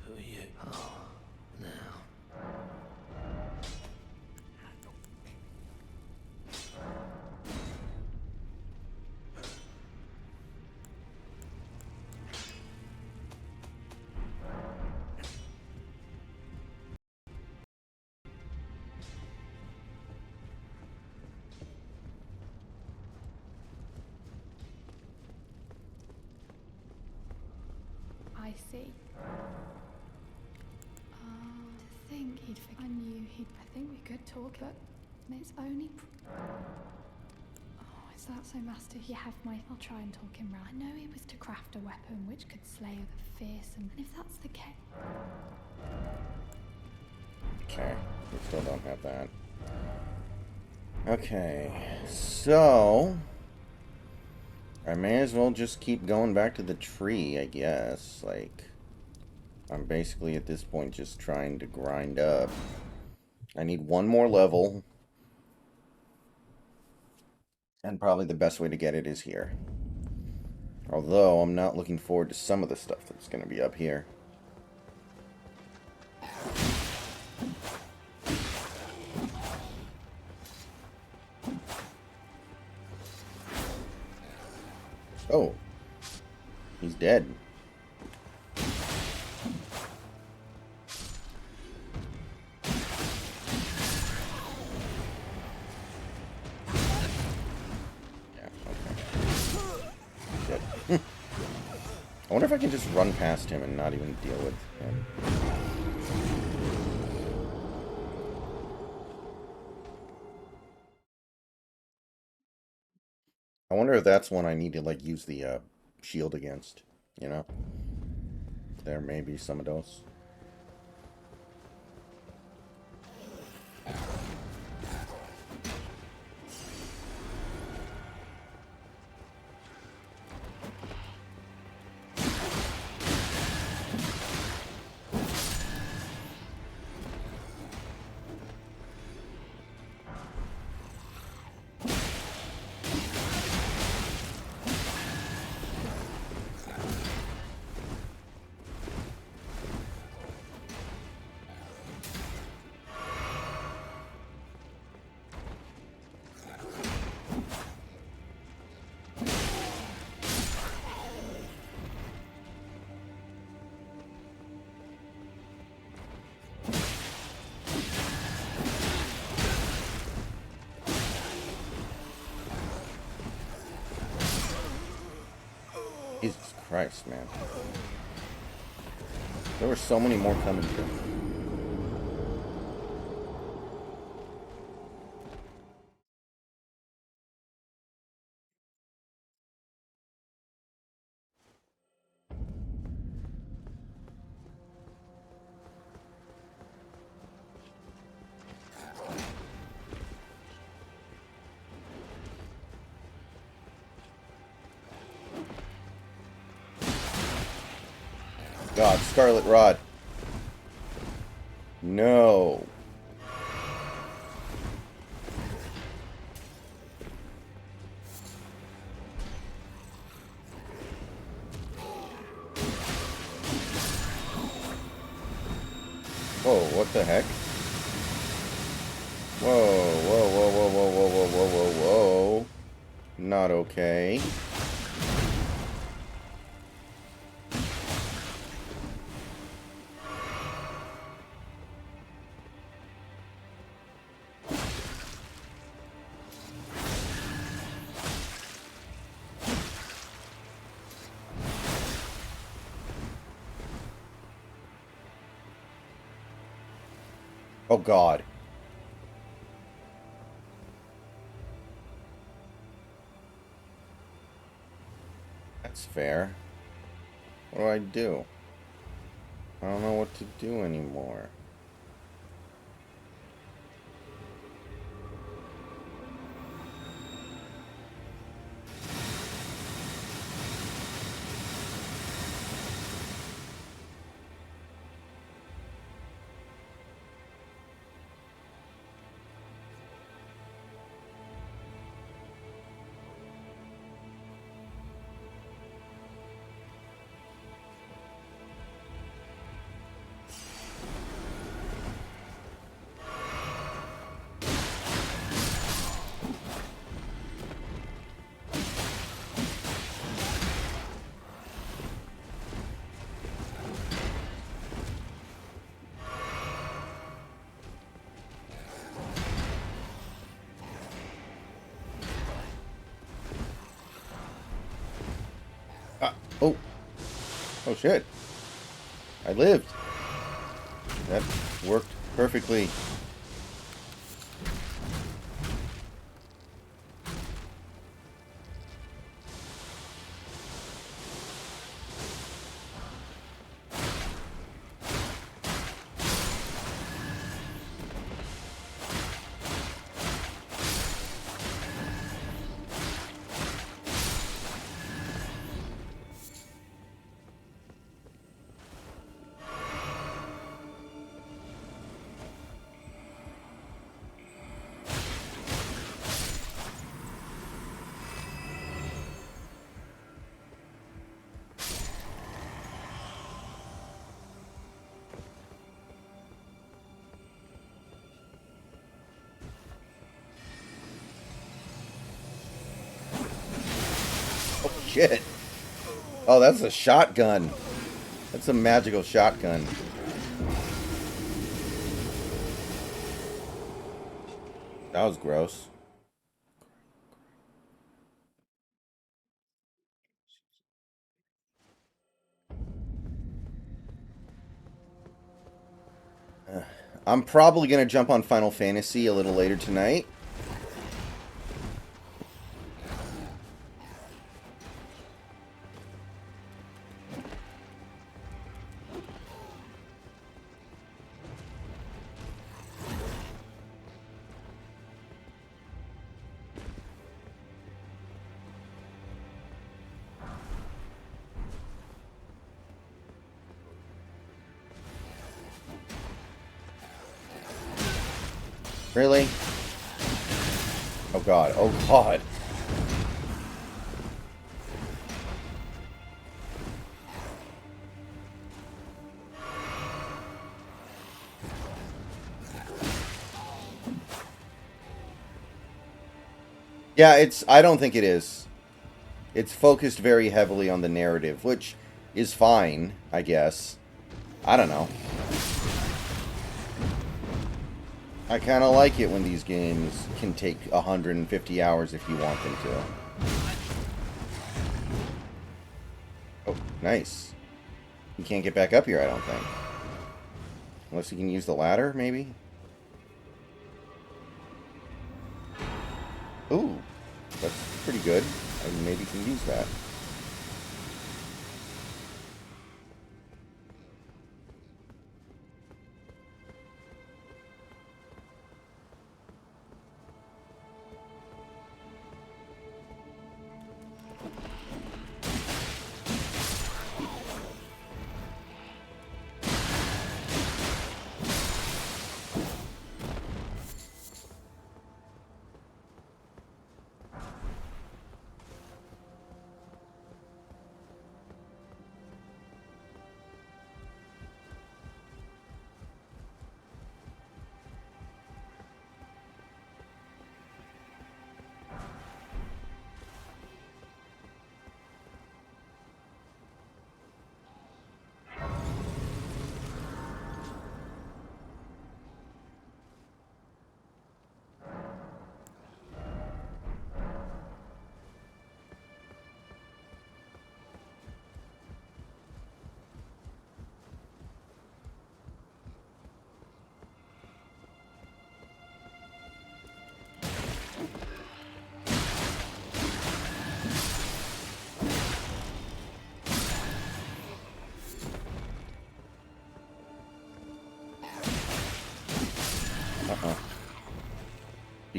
Who are you? Oh, now. I see. To think he'd. I knew he'd. I think we could talk, but it's only. Oh, is that so, Master? You have my. I'll try and talk him round. I know it was to craft a weapon which could slay the fierce, and if that's the case. Okay, we still don't have that. Okay, so I may as well just keep going back to the tree, I guess. Like, I'm basically at this point just trying to grind up. I need one more level. And probably the best way to get it is here. Although, I'm not looking forward to some of the stuff that's going to be up here. Oh. He's dead. Yeah, okay. Dead. I wonder if I can just run past him and not even deal with him. I wonder if that's one I need to, like, use the shield against, you know? There may be some of those. Jesus Christ, man. There were so many more coming through. God, Scarlet Rod. No. Whoa, what the heck? Whoa, whoa, whoa, whoa, whoa, whoa, whoa, whoa, whoa, whoa. Not okay. Oh, God. That's fair. What do I do? I don't know what to do anymore. Oh. Oh, shit. I lived. That worked perfectly. Oh, shit. Oh, that's a shotgun. That's a magical shotgun. That was gross. I'm probably going to jump on Final Fantasy a little later tonight. Really? Oh, God. Oh, God. Yeah, I don't think it is. It's focused very heavily on the narrative, which is fine, I guess. I don't know. I kind of like it when these games can take 150 hours if you want them to. Oh, nice. You can't get back up here, I don't think. Unless you can use the ladder, maybe? Ooh, that's pretty good. I maybe can use that.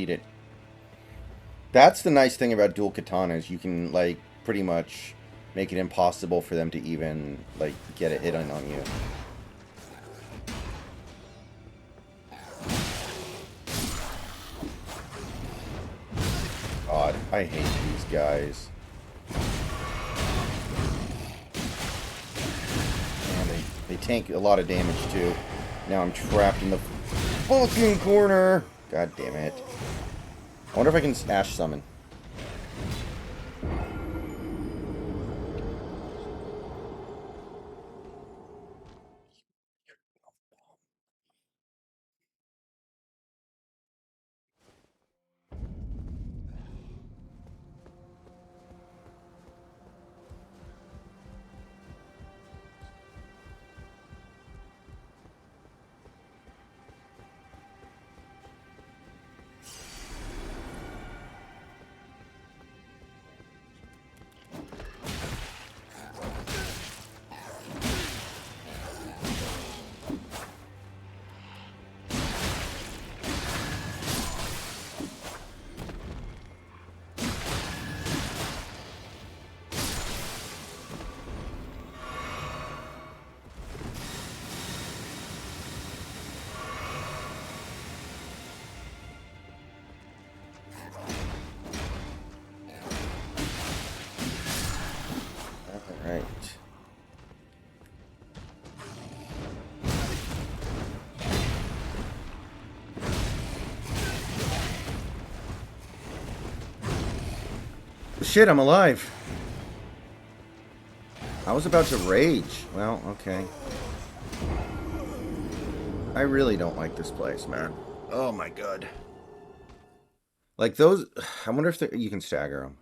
beat it. That's the nice thing about dual katanas. You can, like, pretty much make it impossible for them to even, like, get a hit on you. God, I hate these guys. And they tank a lot of damage, too. Now I'm trapped in the fucking corner. God damn it. I wonder if I can Ash Summon. Alright. Shit, I'm alive. I was about to rage. Well, okay. I really don't like this place, man. Oh my god. Like those... I wonder if you can stagger them.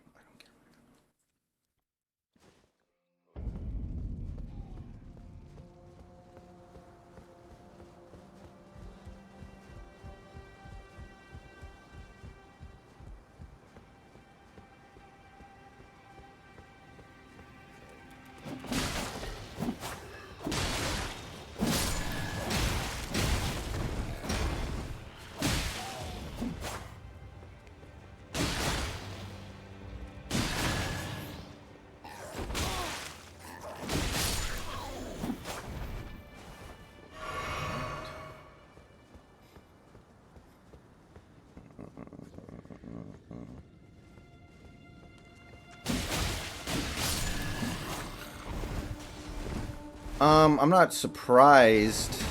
I'm not surprised.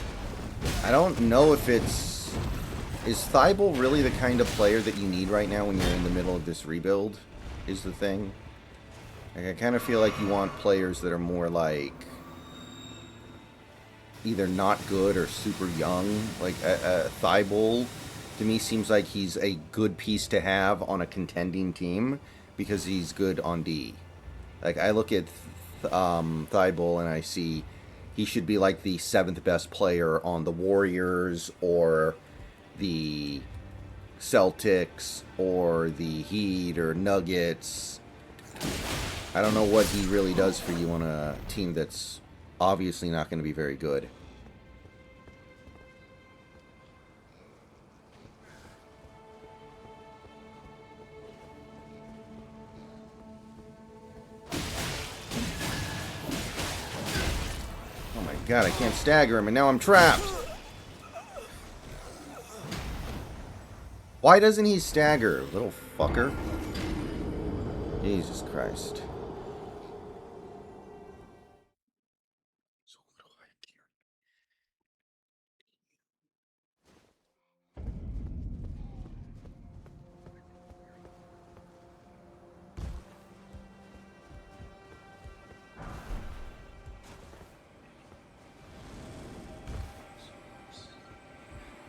I don't know if it's... Is Thibault really the kind of player that you need right now when you're in the middle of this rebuild? Is the thing. Like, I kind of feel like you want players that are more like... either not good or super young. Like, Thibault, to me, seems like he's a good piece to have on a contending team because he's good on D. Like, I look at Thibault and I see he should be like the 7th best player on the Warriors or the Celtics or the Heat or Nuggets. I don't know what he really does for you on a team that's obviously not going to be very good. Oh my god, I can't stagger him and now I'm trapped. Why doesn't he stagger, little fucker? Jesus Christ.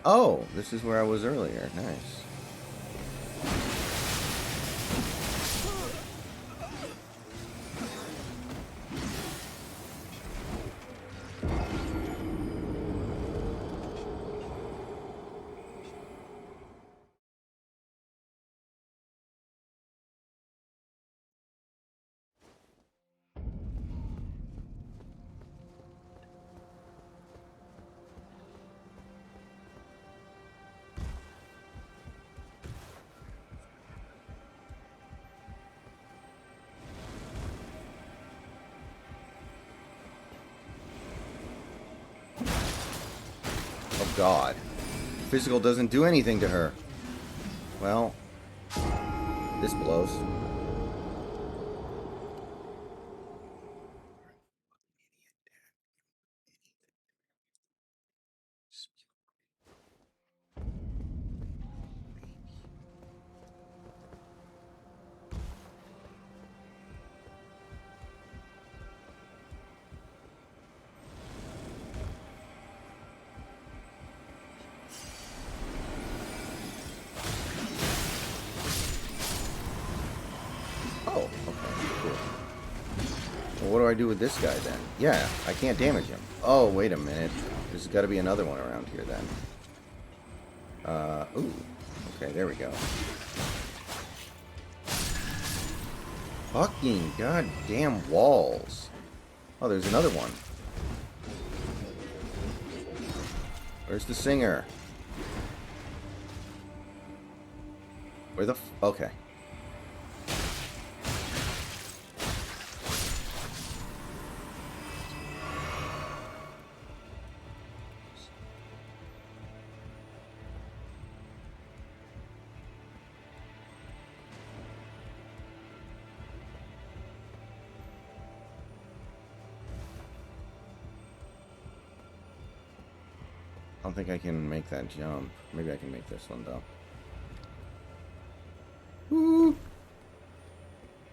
Oh, this is where I was earlier. Nice. God. Physical doesn't do anything to her. Well, this blows. Oh, okay, cool. Well, what do I do with this guy then? Yeah, I can't damage him. Oh, wait a minute. There's got to be another one around here then. Ooh. Okay, there we go. Fucking goddamn walls. Oh, there's another one. Where's the singer? Where the okay. I don't think I can make that jump. Maybe I can make this one, though. Woo!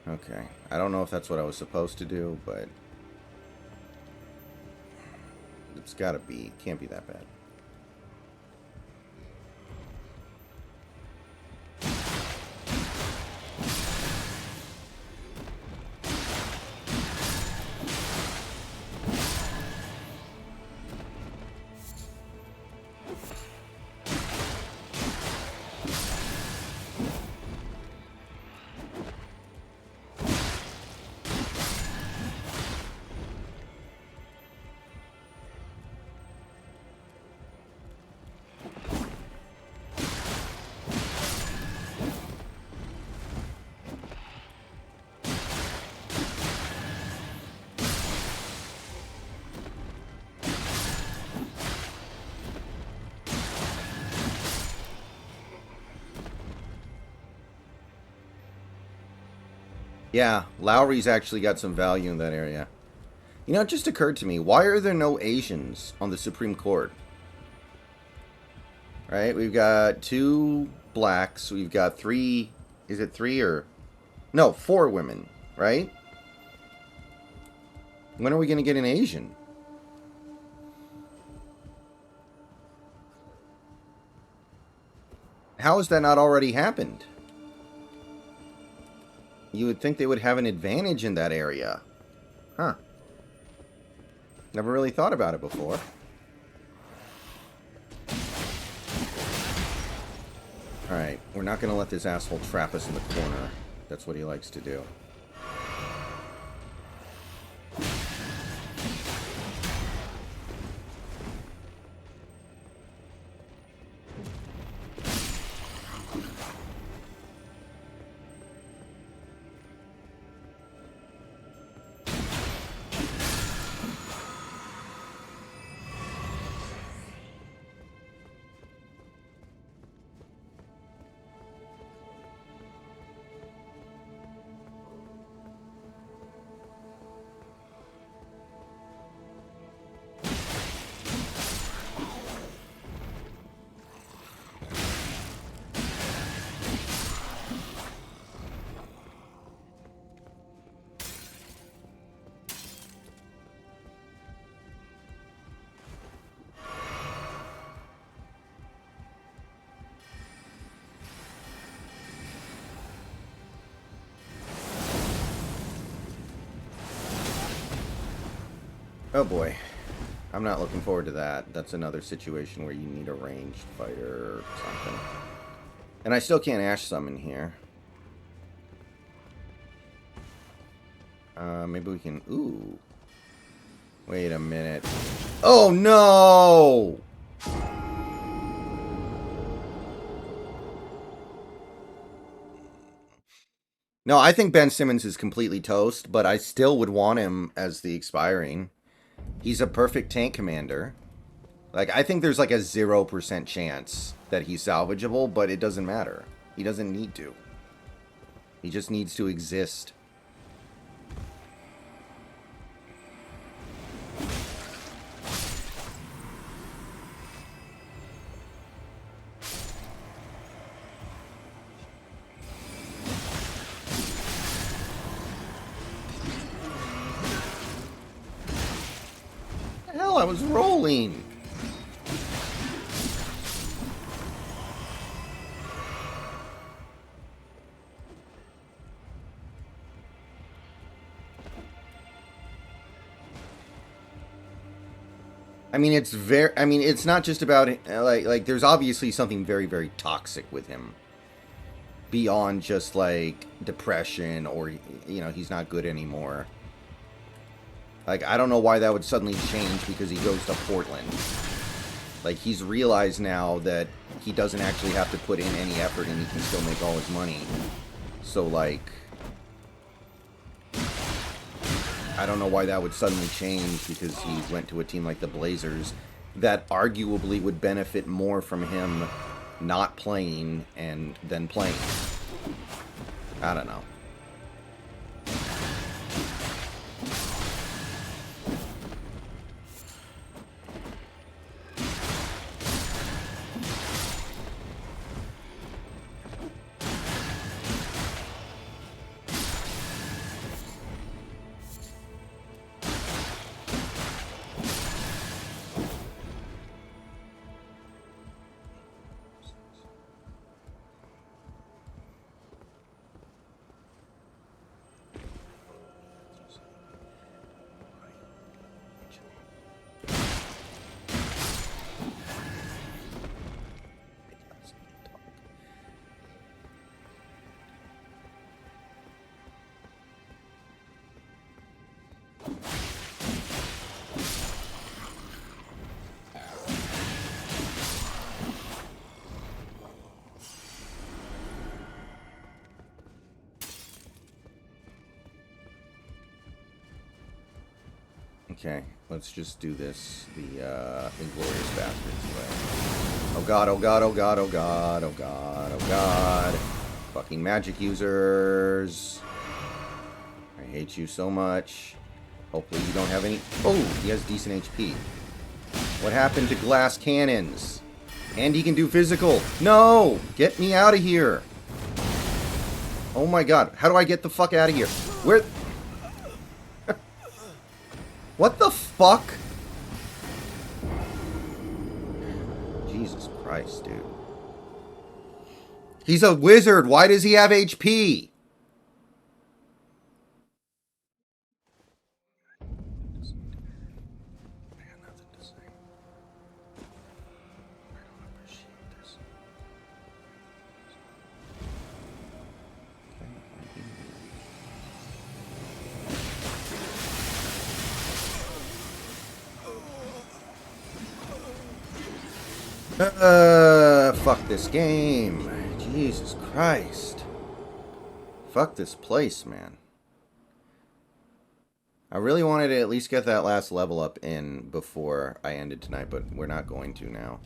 Okay. I don't know if that's what I was supposed to do, but... it's gotta be. Can't be that bad. Yeah, Lowry's actually got some value in that area. You know, it just occurred to me, why are there no Asians on the Supreme Court? Right, we've got 2 blacks, we've got 3, is it 3 or... no, 4 women, right? When are we going to get an Asian? How has that not already happened? You would think they would have an advantage in that area. Huh. Never really thought about it before. Alright, we're not going to let this asshole trap us in the corner. That's what he likes to do. Oh boy. I'm not looking forward to that. That's another situation where you need a ranged fighter or something. And I still can't Ash Summon here. Maybe we can... ooh. Wait a minute. Oh no! No, I think Ben Simmons is completely toast, but I still would want him as the expiring. He's a perfect tank commander. Like, I think there's like a 0% chance that he's salvageable, but it doesn't matter. He doesn't need to. He just needs to exist. Hell, I was rolling. I mean, it's not just about like there's obviously something very, very toxic with him. Beyond just like depression or he's not good anymore. Like, I don't know why that would suddenly change because he goes to Portland. Like, he's realized now that he doesn't actually have to put in any effort and he can still make all his money. So, like, I don't know why that would suddenly change because he went to a team like the Blazers that arguably would benefit more from him not playing and then playing. I don't know. Okay, let's just do this the Inglorious Bastards way. Oh god, oh god, oh god, oh god, oh god, oh god. Fucking magic users. I hate you so much. Hopefully you don't have any... Oh, he has decent HP. What happened to glass cannons? And he can do physical. No! Get me out of here. Oh my god, how do I get the fuck out of here? Where... What the fuck? Jesus Christ, dude. He's a wizard. Why does he have HP? Fuck this game. Jesus Christ. Fuck this place, man. I really wanted to at least get that last level up in before I ended tonight, but we're not going to now.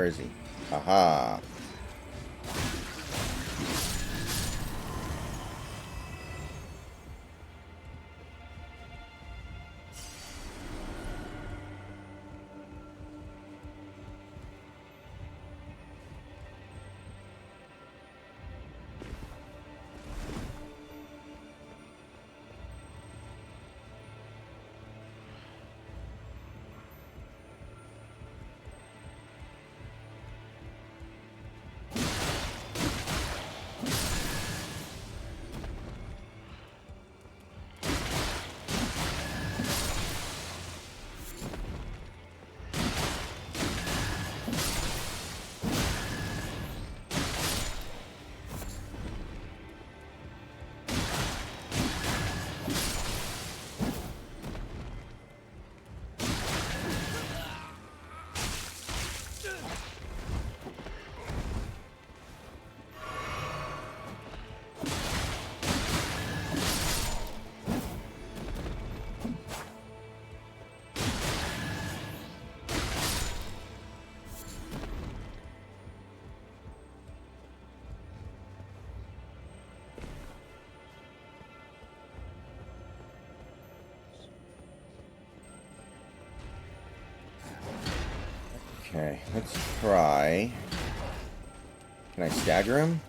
Where is he? Aha. Okay, let's try. Can I stagger him?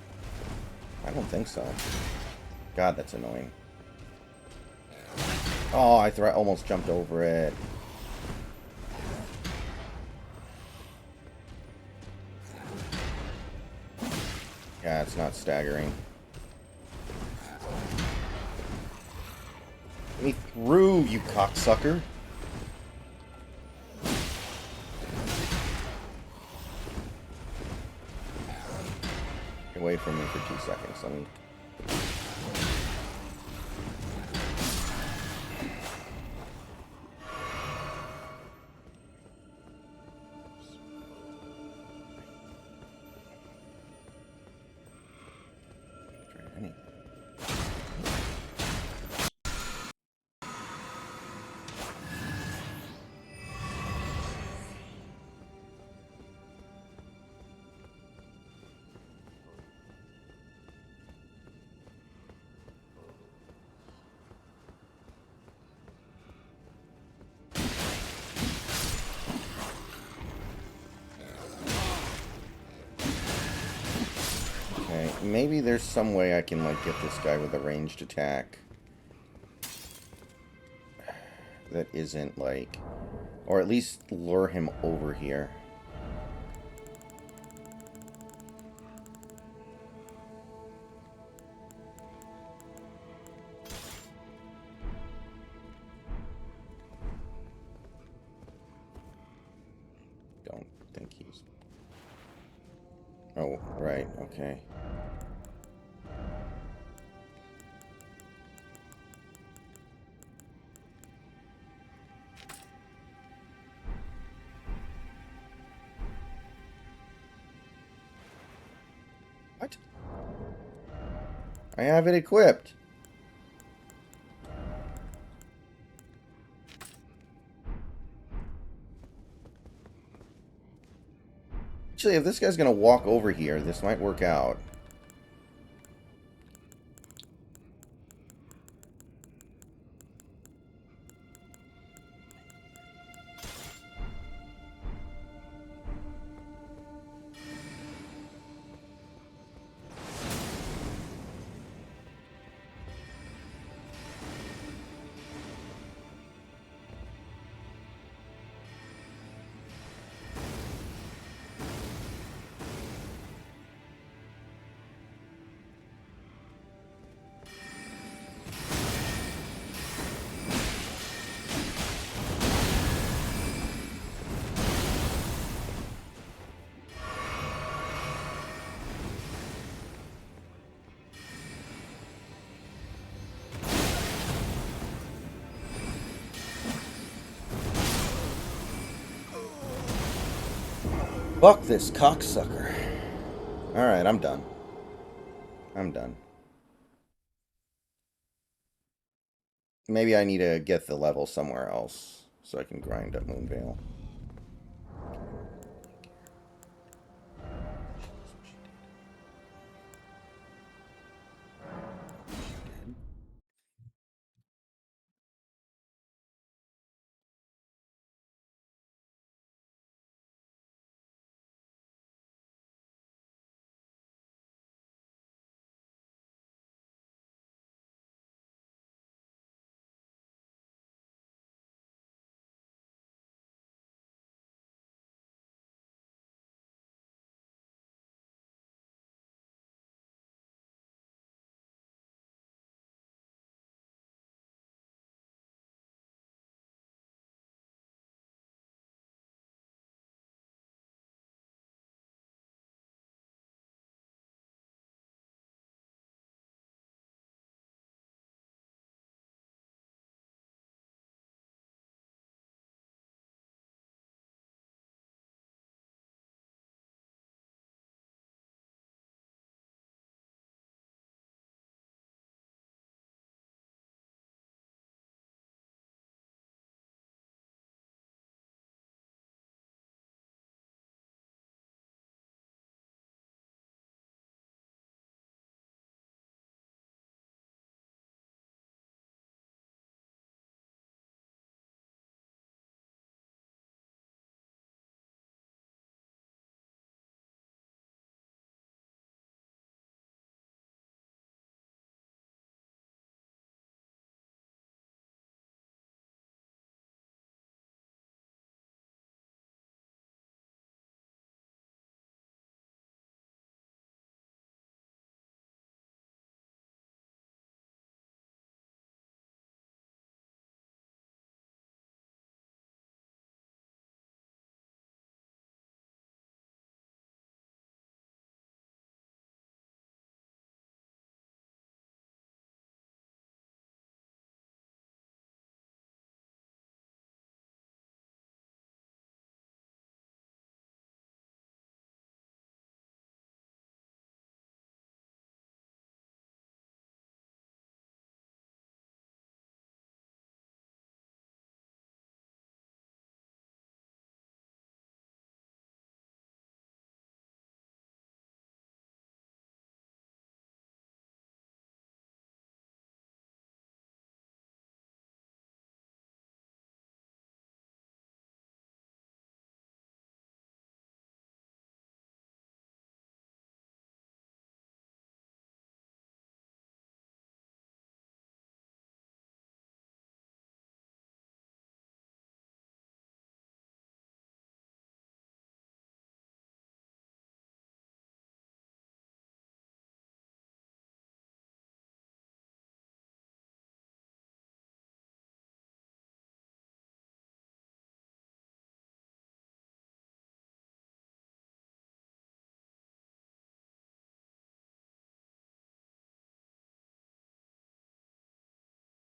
I don't think so. God, that's annoying. Oh, I almost jumped over it. Yeah, it's not staggering. Get me through, you cocksucker. Get away from me for 2 seconds. Let me... Try anything. Okay, maybe there's some way I can, like, get this guy with a ranged attack. That isn't, like... Or at least lure him over here. Don't think he's... Oh, right, okay. What? I have it equipped. Actually, if this guy's gonna walk over here, this might work out. Fuck this cocksucker. Alright, I'm done. I'm done. Maybe I need to get the level somewhere else so I can grind up Moonvale.